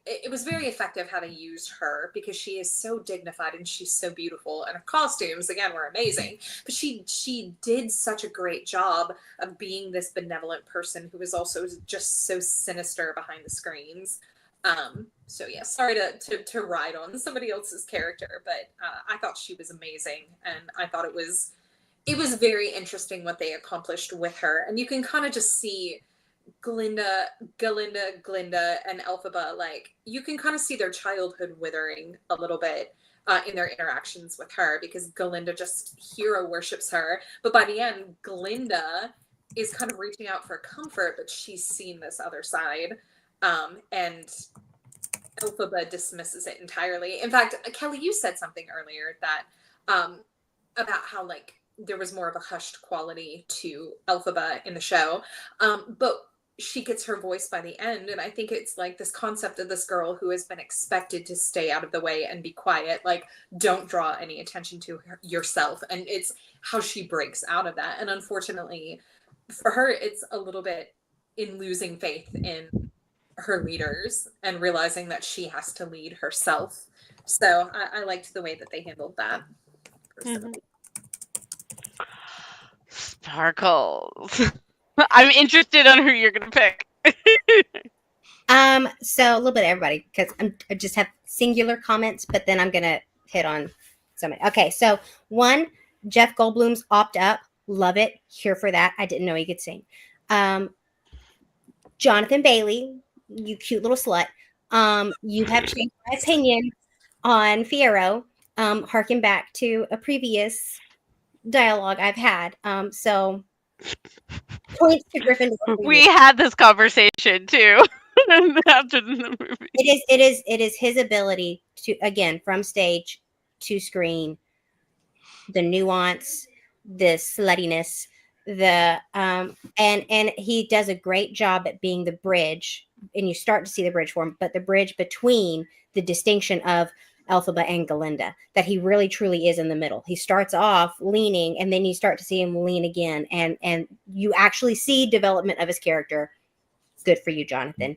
it was very effective how they used her, because she is so dignified and she's so beautiful, and her costumes again were amazing, but she did such a great job of being this benevolent person who was also just so sinister behind the screens. So yeah, sorry to ride on somebody else's character, but I thought she was amazing, and I thought it was very interesting what they accomplished with her, and you can kind of just see Glinda, and Elphaba, like you can kind of see their childhood withering a little bit in their interactions with her, because Glinda just hero worships her, but by the end, Glinda is kind of reaching out for comfort, but she's seen this other side, and Elphaba dismisses it entirely. In fact, Kelly, you said something earlier that about how like there was more of a hushed quality to Elphaba in the show, but she gets her voice by the end, and I think it's like this concept of this girl who has been expected to stay out of the way and be quiet, like don't draw any attention to yourself, and it's how she breaks out of that. And unfortunately for her, it's a little bit in losing faith in her leaders and realizing that she has to lead herself. So I liked the way that they handled that personally. Sparkles. I'm interested on who you're gonna pick. So a little bit of everybody, because I just have singular comments, but then I'm gonna hit on somebody. Okay, so one, Jeff Goldblum's Opt Up, love it, here for that. I didn't know he could sing. Jonathan Bailey, you cute little slut. You have changed my opinion on Fiyero. Harken back to a previous dialogue I've had. So points to Gryffindor. We had this conversation too after the movie. It is his ability to, again, from stage to screen, the nuance, the sluttiness, the and he does a great job at being the bridge, and you start to see the bridge form, but the bridge between the distinction of Elphaba and Galinda, that he really truly is in the middle. He starts off leaning, and then you start to see him lean again, and you actually see development of his character. Good for you, Jonathan.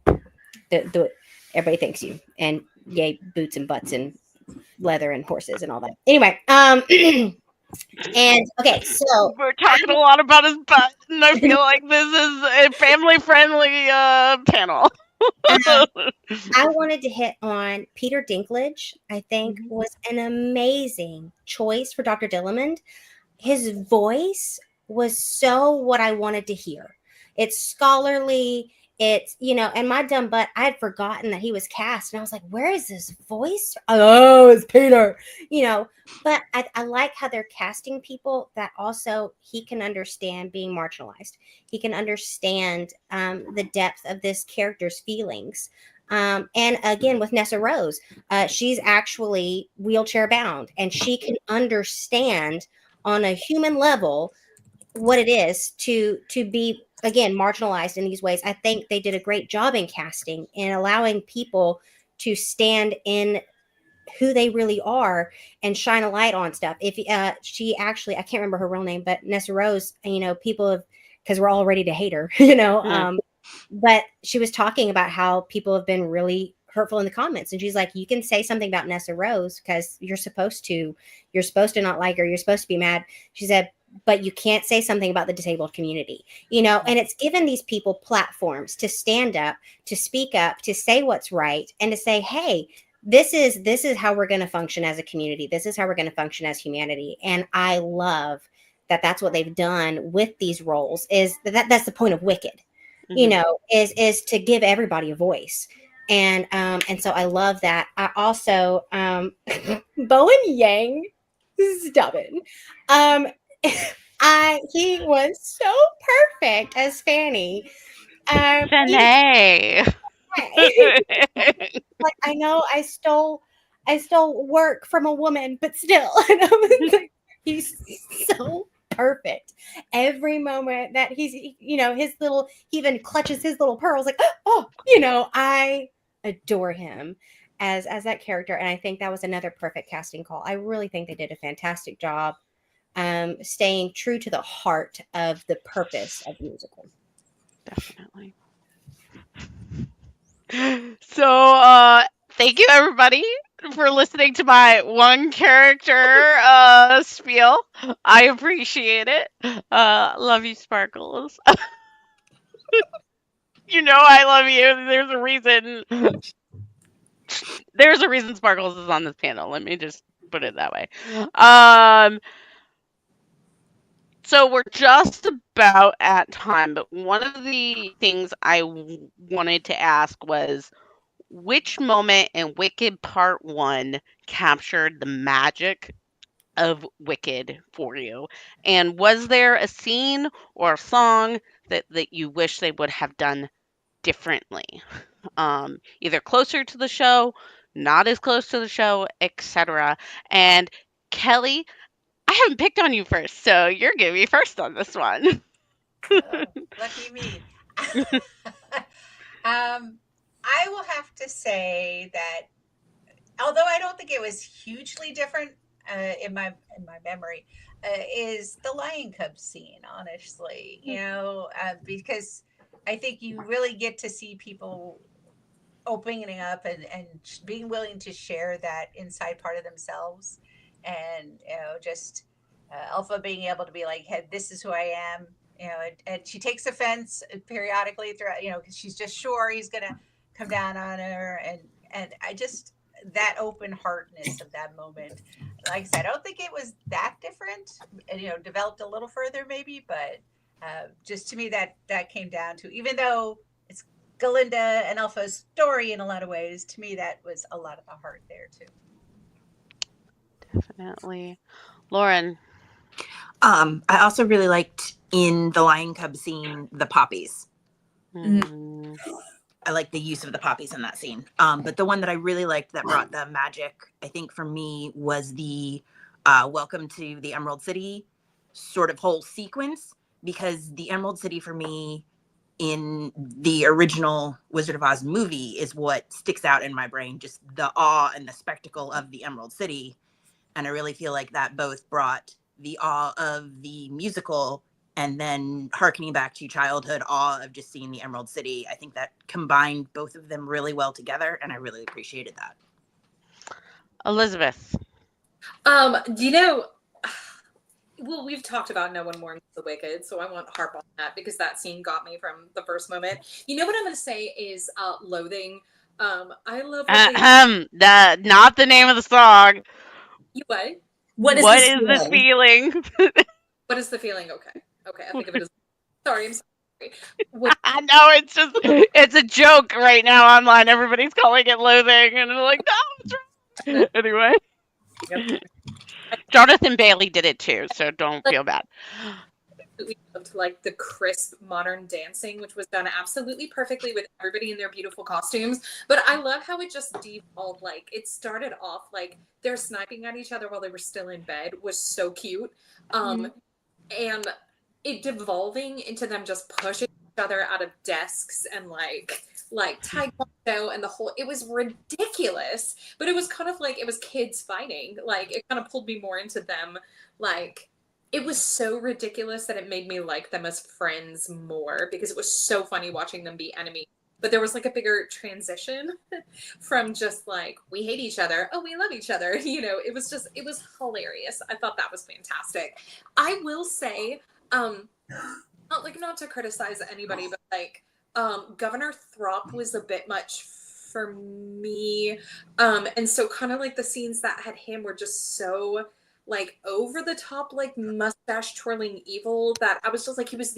The everybody thanks you, and yay, boots and butts and leather and horses and all that. Anyway, and okay, so we're talking a lot about his butt, and I feel like this is a family-friendly panel. I wanted to hit on Peter Dinklage. I think was an amazing choice for Dr. Dillamond. His voice was so what I wanted to hear. It's scholarly. It's, you know, and my dumb butt, I had forgotten that he was cast, and I was like, where is this voice? Oh, it's Peter, you know. But I like how they're casting people that also he can understand being marginalized. He can understand the depth of this character's feelings. And again, with Nessa Rose, she's actually wheelchair bound, and she can understand on a human level what it is to be, again, marginalized in these ways. I think they did a great job in casting and allowing people to stand in who they really are and shine a light on stuff. If she actually, I can't remember her real name, but Nessa Rose, people have, because we're all ready to hate her, but she was talking about how people have been really hurtful in the comments, and she's like, you can say something about Nessa Rose because you're supposed to not like her, you're supposed to be mad. She said, but you can't say something about the disabled community, and it's given these people platforms to stand up, to speak up, to say what's right, and to say, hey, this is how we're going to function as a community. This is how we're going to function as humanity. And I love that that's what they've done with these roles, is that's the point of Wicked, is to give everybody a voice. And so I love that. I also Bowen Yang, stop it. He was so perfect as Fanny. Fanny. Like, I know I stole work from a woman, but still, and I was like, he's so perfect. Every moment that he's, his little, he even clutches his little pearls, like, oh, I adore him as that character, and I think that was another perfect casting call. I really think they did a fantastic job, staying true to the heart of the purpose of the musical. Definitely. So, thank you everybody for listening to my one character spiel. I appreciate it. Love you, Sparkles. I love you. There's a reason Sparkles is on this panel. Let me just put it that way. So we're just about at time, but one of the things I wanted to ask was, which moment in Wicked Part 1 captured the magic of Wicked for you? And was there a scene or a song that you wish they would have done differently? Either closer to the show, not as close to the show, etc. And Kelly, I haven't picked on you first, so you're going to be first on this one. Oh, lucky me. I will have to say that, although I don't think it was hugely different in my memory, is the Lion Cub scene. Honestly, because I think you really get to see people opening up and being willing to share that inside part of themselves, and just Alpha being able to be like, hey, this is who I am. And she takes offense periodically throughout, because she's just sure he's gonna come down on her, and I just, that open heartedness of that moment. Like I said, I don't think it was that different, and developed a little further maybe, but just to me that came down to, even though it's Galinda and Alpha's story in a lot of ways, to me that was a lot of the heart there too. Definitely. Lauren. I also really liked in the Lion Cub scene the poppies. Mm. I like the use of the poppies in that scene. But the one that I really liked that brought the magic, I think for me, was the Welcome to the Emerald City sort of whole sequence, because the Emerald City for me in the original Wizard of Oz movie is what sticks out in my brain, just the awe and the spectacle of the Emerald City. And I really feel like that both brought the awe of the musical and then harkening back to childhood awe of just seeing the Emerald City. I think that combined both of them really well together, and I really appreciated that. Elizabeth. Well, we've talked about no one mourns the wicked, so I won't harp on that because that scene got me from the first moment. You know what I'm going to say is Loathing. I love not the name of the song. What? What is this feeling? What is the feeling? Okay, I think of it as. Sorry, I'm sorry. No, it's a joke right now online. Everybody's calling it Loathing, and they're like, no, it's right. Anyway. Yep. Jonathan Bailey did it too, so don't feel bad. We loved like the crisp modern dancing, which was done absolutely perfectly with everybody in their beautiful costumes. But I love how it just devolved. Like it started off like they're sniping at each other while they were still in bed was so cute, and it devolving into them just pushing each other out of desks and like like taekwondo and the whole, it was ridiculous, but it was kind of like, it was kids fighting. Like it kind of pulled me more into them. Like it was so ridiculous that it made me like them as friends more, because it was so funny watching them be enemies. But there was like a bigger transition from just like, we hate each other, oh, we love each other. You know, it was just, it was hilarious. I thought that was fantastic. I will say, not to criticize anybody, but like, Governor Throp was a bit much for me. And so kind of like the scenes that had him were just so like over the top, like mustache twirling evil, that I was just like, he was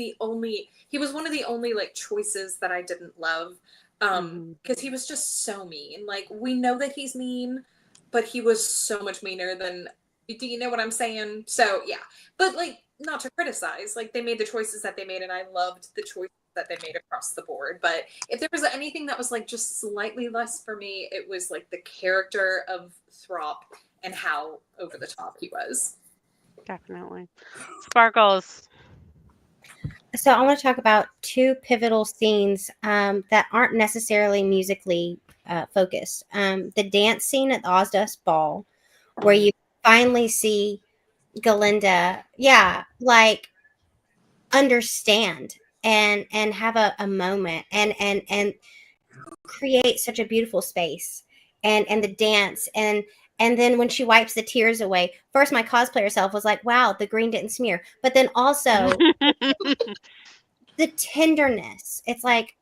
one of the only like choices that I didn't love. Because he was just so mean. Like, we know that he's mean, but he was so much meaner than, do you know what I'm saying? So yeah, but like, not to criticize, like they made the choices that they made, and I loved the choices that they made across the board. But if there was anything that was like just slightly less for me, it was like the character of Throp and how over the top he was. Definitely. Sparkles. So I want to talk about two pivotal scenes that aren't necessarily musically focused. The dance scene at the Ozdust Ball, where you finally see Galinda, like understand and have a moment and create such a beautiful space, and the dance, and then when she wipes the tears away, first my cosplayer self was like, wow, the green didn't smear, but then also the tenderness, it's like,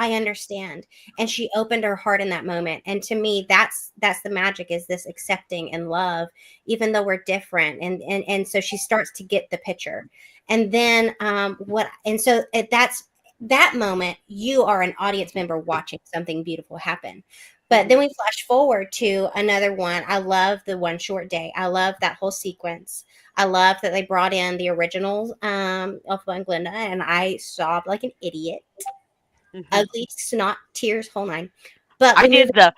I understand. And she opened her heart in that moment, and to me, that's the magic, is this accepting and love, even though we're different. And so she starts to get the picture. And then that's that moment, you are an audience member watching something beautiful happen. But then we flash forward to another one. I love the One Short Day. I love that whole sequence. I love that they brought in the original Elphaba and Glinda, and I sobbed like an idiot. Ugly snot, tears, whole nine. But I we did moved the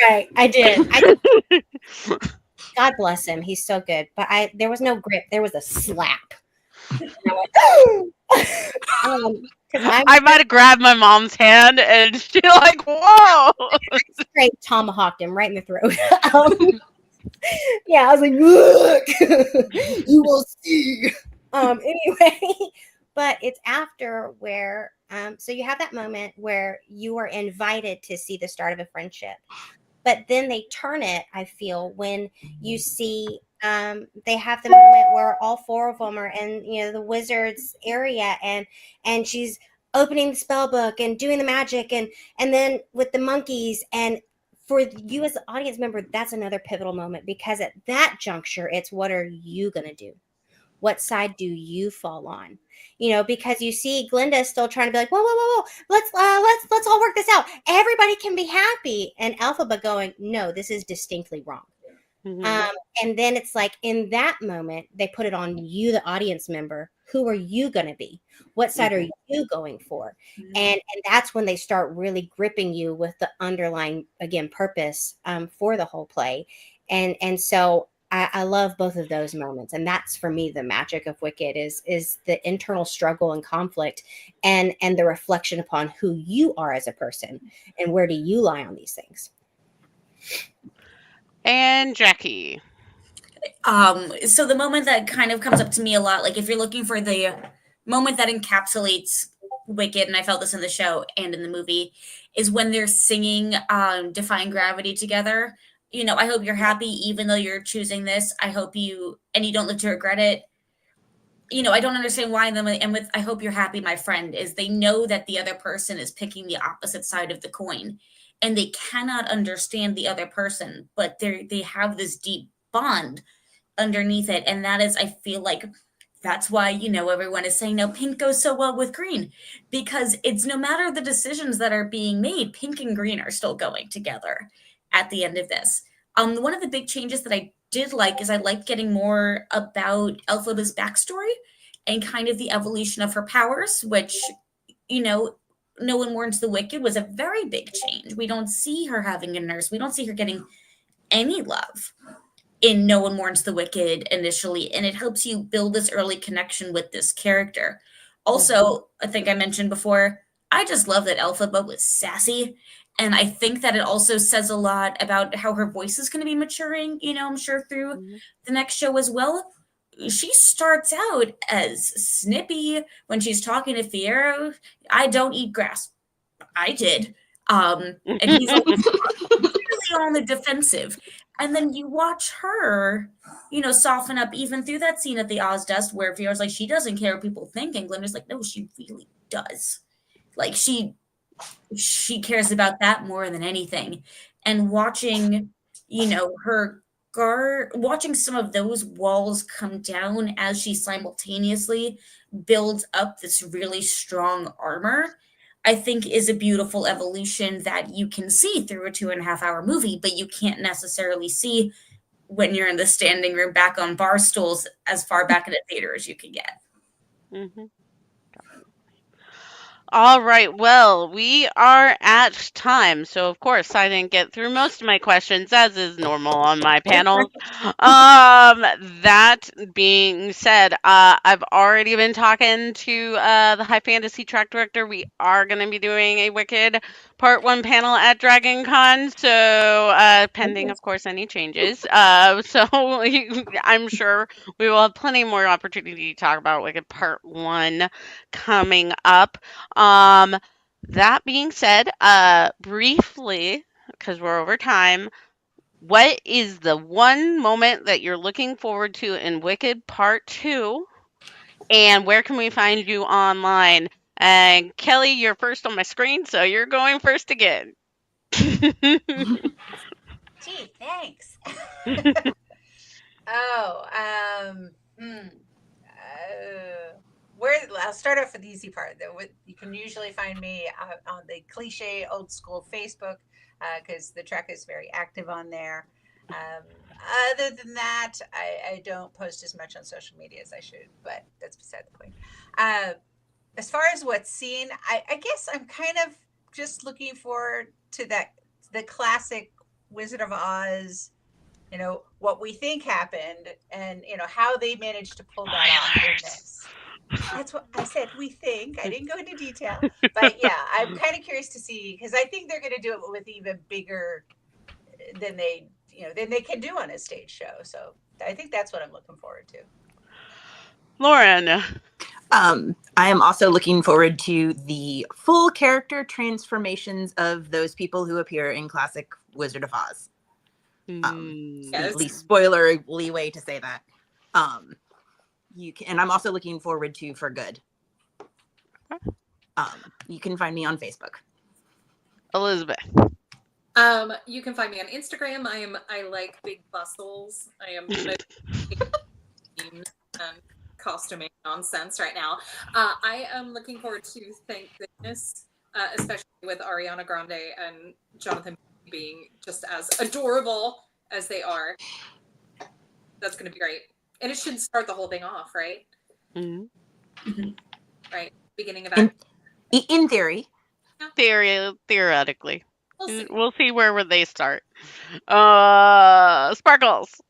right. I did. God bless him. He's so good. But there was no grip. There was a strap. And I went, I might have grabbed my mom's hand and she like, whoa. straight tomahawked him right in the throat. Yeah, I was like, look, you will see. Anyway, but it's after where, so you have that moment where you are invited to see the start of a friendship, but then they turn it, I feel, when you see, they have the moment where all four of them are in, the wizard's area, and she's opening the spell book and doing the magic, and then with the monkeys. And for you as the audience member, that's another pivotal moment, because at that juncture, it's, what are you going to do? What side do you fall on? Because you see Glinda still trying to be like, whoa, let's all work this out. Everybody can be happy. And Elphaba going, no, this is distinctly wrong. And then it's like, in that moment, they put it on you, the audience member. Who are you going to be? What side are you going for? And that's when they start really gripping you with the underlying, again, purpose for the whole play. And so I love both of those moments. And that's, for me, the magic of Wicked is the internal struggle and conflict, and the reflection upon who you are as a person, and where do you lie on these things. And Jackie. So the moment that kind of comes up to me a lot, like if you're looking for the moment that encapsulates Wicked, and I felt this in the show and in the movie, is when they're singing Defying Gravity together. I hope you're happy even though you're choosing this. I hope you don't live to regret it. I don't understand why them, and with I hope you're happy, my friend, is they know that the other person is picking the opposite side of the coin, and they cannot understand the other person, but they have this deep bond underneath it. And that is, I feel like, that's why, everyone is saying, no, pink goes so well with green, because it's, no matter the decisions that are being made, pink and green are still going together at the end of this. One of the big changes that I did like is I liked getting more about Elphaba's backstory and kind of the evolution of her powers, which, No One Mourns the Wicked was a very big change. We don't see her having a nurse. We don't see her getting any love in No One Mourns the Wicked initially, and it helps you build this early connection with this character. Also, I think I mentioned before, I just love that Elphaba was sassy. And I think that it also says a lot about how her voice is going to be maturing, I'm sure through Mhm. the next show as well. She starts out as snippy when she's talking to Fiero. I don't eat grass. I did. And he's really on the defensive. And then you watch her, soften up even through that scene at the Ozdust where Fiore's like, she doesn't care what people think. And Glinda's like, no, she really does. Like she cares about that more than anything. And watching, her watching some of those walls come down as she simultaneously builds up this really strong armor, I think is a beautiful evolution that you can see through a 2.5 hour movie, but you can't necessarily see when you're in the standing room back on bar stools as far back in the theater as you can get. Mhm. All right. Well, we are at time. So, of course, I didn't get through most of my questions, as is normal on my panels. That being said, I've already been talking to the High Fantasy track director. We are going to be doing a Wicked Part 1 panel at Dragon Con. So, pending, of course, any changes. I'm sure we will have plenty more opportunity to talk about Wicked Part 1 coming up. Um, that being said, briefly, because we're over time, what is the one moment that you're looking forward to in Wicked Part 2? And where can we find you online? And Kelly, you're first on my screen, so you're going first again. Gee, thanks. Oh, where I'll start off with the easy part. You can usually find me on the cliche old school Facebook because the track is very active on there. Um, Other than that, I don't post as much on social media as I should, but that's beside the point. As far as what's seen, I guess I'm kind of just looking forward to the classic Wizard of Oz, what we think happened and how they managed to pull that off in this. That's what I said. We think. I didn't go into detail, but yeah, I'm kind of curious to see because I think they're going to do it with even bigger than they can do on a stage show. So I think that's what I'm looking forward to. Lauren. I am also looking forward to the full character transformations of those people who appear in classic Wizard of Oz. Yes. The least spoiler leeway to say that. And I'm also looking forward to For Good. You can find me on Facebook. Elizabeth. You can find me on Instagram. I like big bustles. I am costuming nonsense right now. I am looking forward to Thank Goodness, especially with Ariana Grande and Jonathan being just as adorable as they are. That's going to be great. And it should start the whole thing off, right? Mm-hmm. Right. Beginning of act. In theory. Theoretically. We'll see where they start. Sparkles.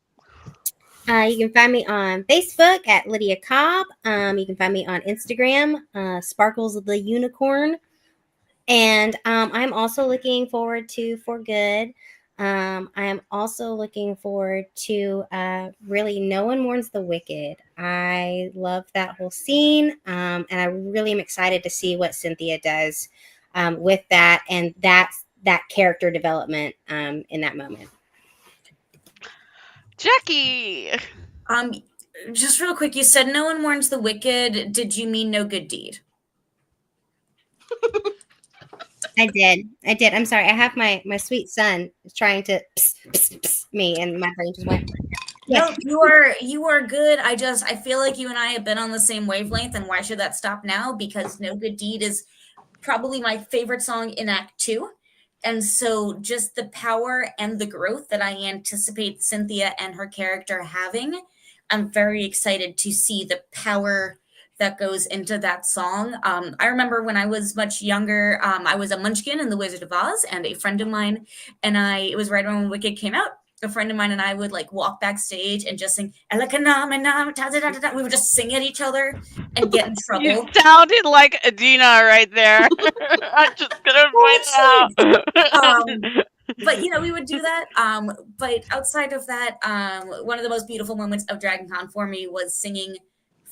You can find me on Facebook at Lydia Cobb. You can find me on Instagram, Sparkles of the Unicorn. And I'm also looking forward to For Good. I am also looking forward to really No One Mourns the Wicked. I love that whole scene. And I really am excited to see what Cynthia does with that. And that's that character development in that moment. Jackie. Just real quick, you said No One Mourns the Wicked. Did you mean No Good Deed? I did. I'm sorry. I have my sweet son trying to pss me, and my brain just went. No, you are good. I feel like you and I have been on the same wavelength, and why should that stop now? Because No Good Deed is probably my favorite song in Act 2. And so just the power and the growth that I anticipate Cynthia and her character having, I'm very excited to see the power that goes into that song. I remember when I was much younger, I was a munchkin in The Wizard of Oz, and a friend of mine and it was right when Wicked came out, a friend of mine and I would like walk backstage and just sing "Elakanam," we would just sing at each other and get in You trouble. sounded like Adina right there. I'm just gonna Well, point it that should. out. But we would do that. But outside of that, one of the most beautiful moments of Dragon Con for me was singing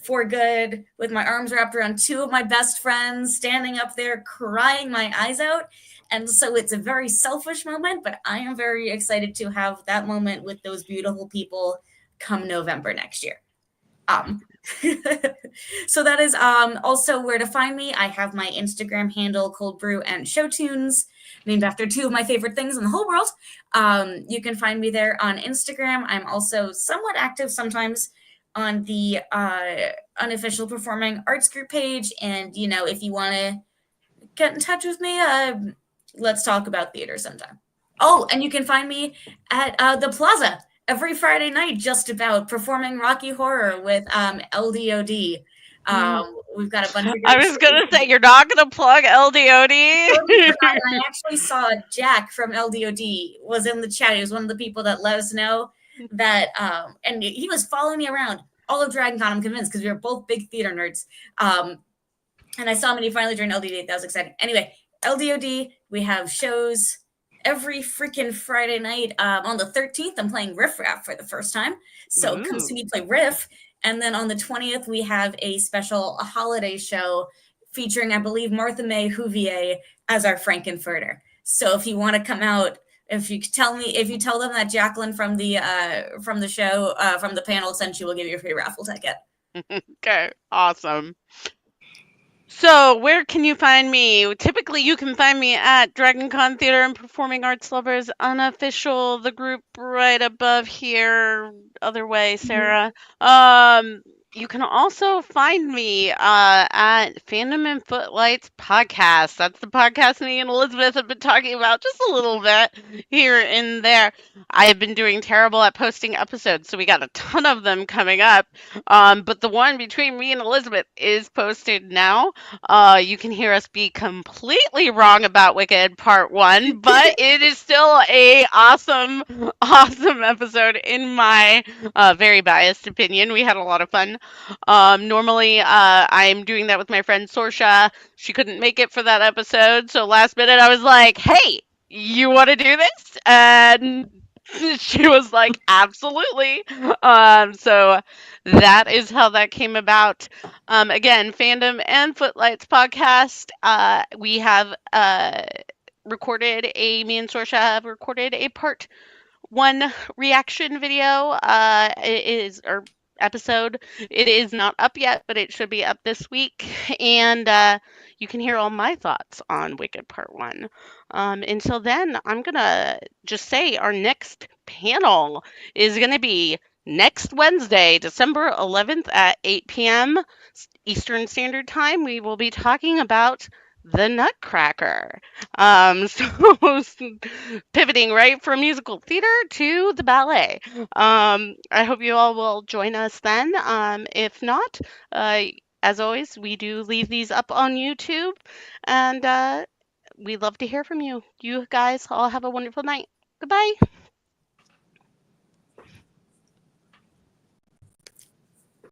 For Good with my arms wrapped around two of my best friends, standing up there crying my eyes out. And so it's a very selfish moment, but I am very excited to have that moment with those beautiful people come November next year. Um, so that is also where to find me. I have my Instagram handle, Cold Brew and Show Tunes, named after two of my favorite things in the whole world. You can find me there on Instagram. I'm also somewhat active sometimes on the unofficial performing arts group page. And if you want to get in touch with me, let's talk about theater sometime. Oh, and you can find me at the Plaza every Friday night, just about performing Rocky Horror with LDOD. We've got a bunch of I great was gonna shows. say you're not gonna plug LDOD. Totally forgot. I actually saw Jack from LDOD was in the chat. He was one of the people that let us know that, and he was following me around all of Dragon Con. I'm convinced because we were both big theater nerds. And I saw him and he finally joined LDOD. That was exciting. Anyway, LDOD, we have shows every freaking Friday night. On the 13th, I'm playing Riff Raff for the first time. So come see Ooh. me play Riff. And then on the 20th, we have a special holiday show featuring, I believe, Martha May Huvier as our Frankenfurter. So if you want to come out, if you tell them that Jacqueline from the show, from the panel sent you, we'll give you a free raffle ticket. Okay, awesome. So, where can you find me? Typically, you can find me at DragonCon Theater and Performing Arts Lovers Unofficial, the group right above here. Other way, Sarah. You can also find me at Fandom and Footlights Podcast. That's the podcast me and Elizabeth have been talking about just a little bit here and there. I have been doing terrible at posting episodes, so we got a ton of them coming up. But the one between me and Elizabeth is posted now. You can hear us be completely wrong about Wicked Part 1, but it is still a awesome, awesome episode in my very biased opinion. We had a lot of fun. Normally, I'm doing that with my friend Sorsha. She couldn't make it for that episode, so last minute I was like, hey, you want to do this? And she was like, absolutely. So that is how that came about. Again, Fandom and Footlights podcast. We have me and Sorsha have recorded a part 1 reaction video. It is, or episode. It is not up yet, but it should be up this week. And you can hear all my thoughts on Wicked Part 1. Until then, I'm going to just say our next panel is going to be next Wednesday, December 11th at 8 p.m. Eastern Standard Time. We will be talking about the Nutcracker. So pivoting right from musical theater to the ballet. I hope you all will join us then. If not, as always, we do leave these up on YouTube, and we love to hear from you. You guys all have a wonderful night. Goodbye.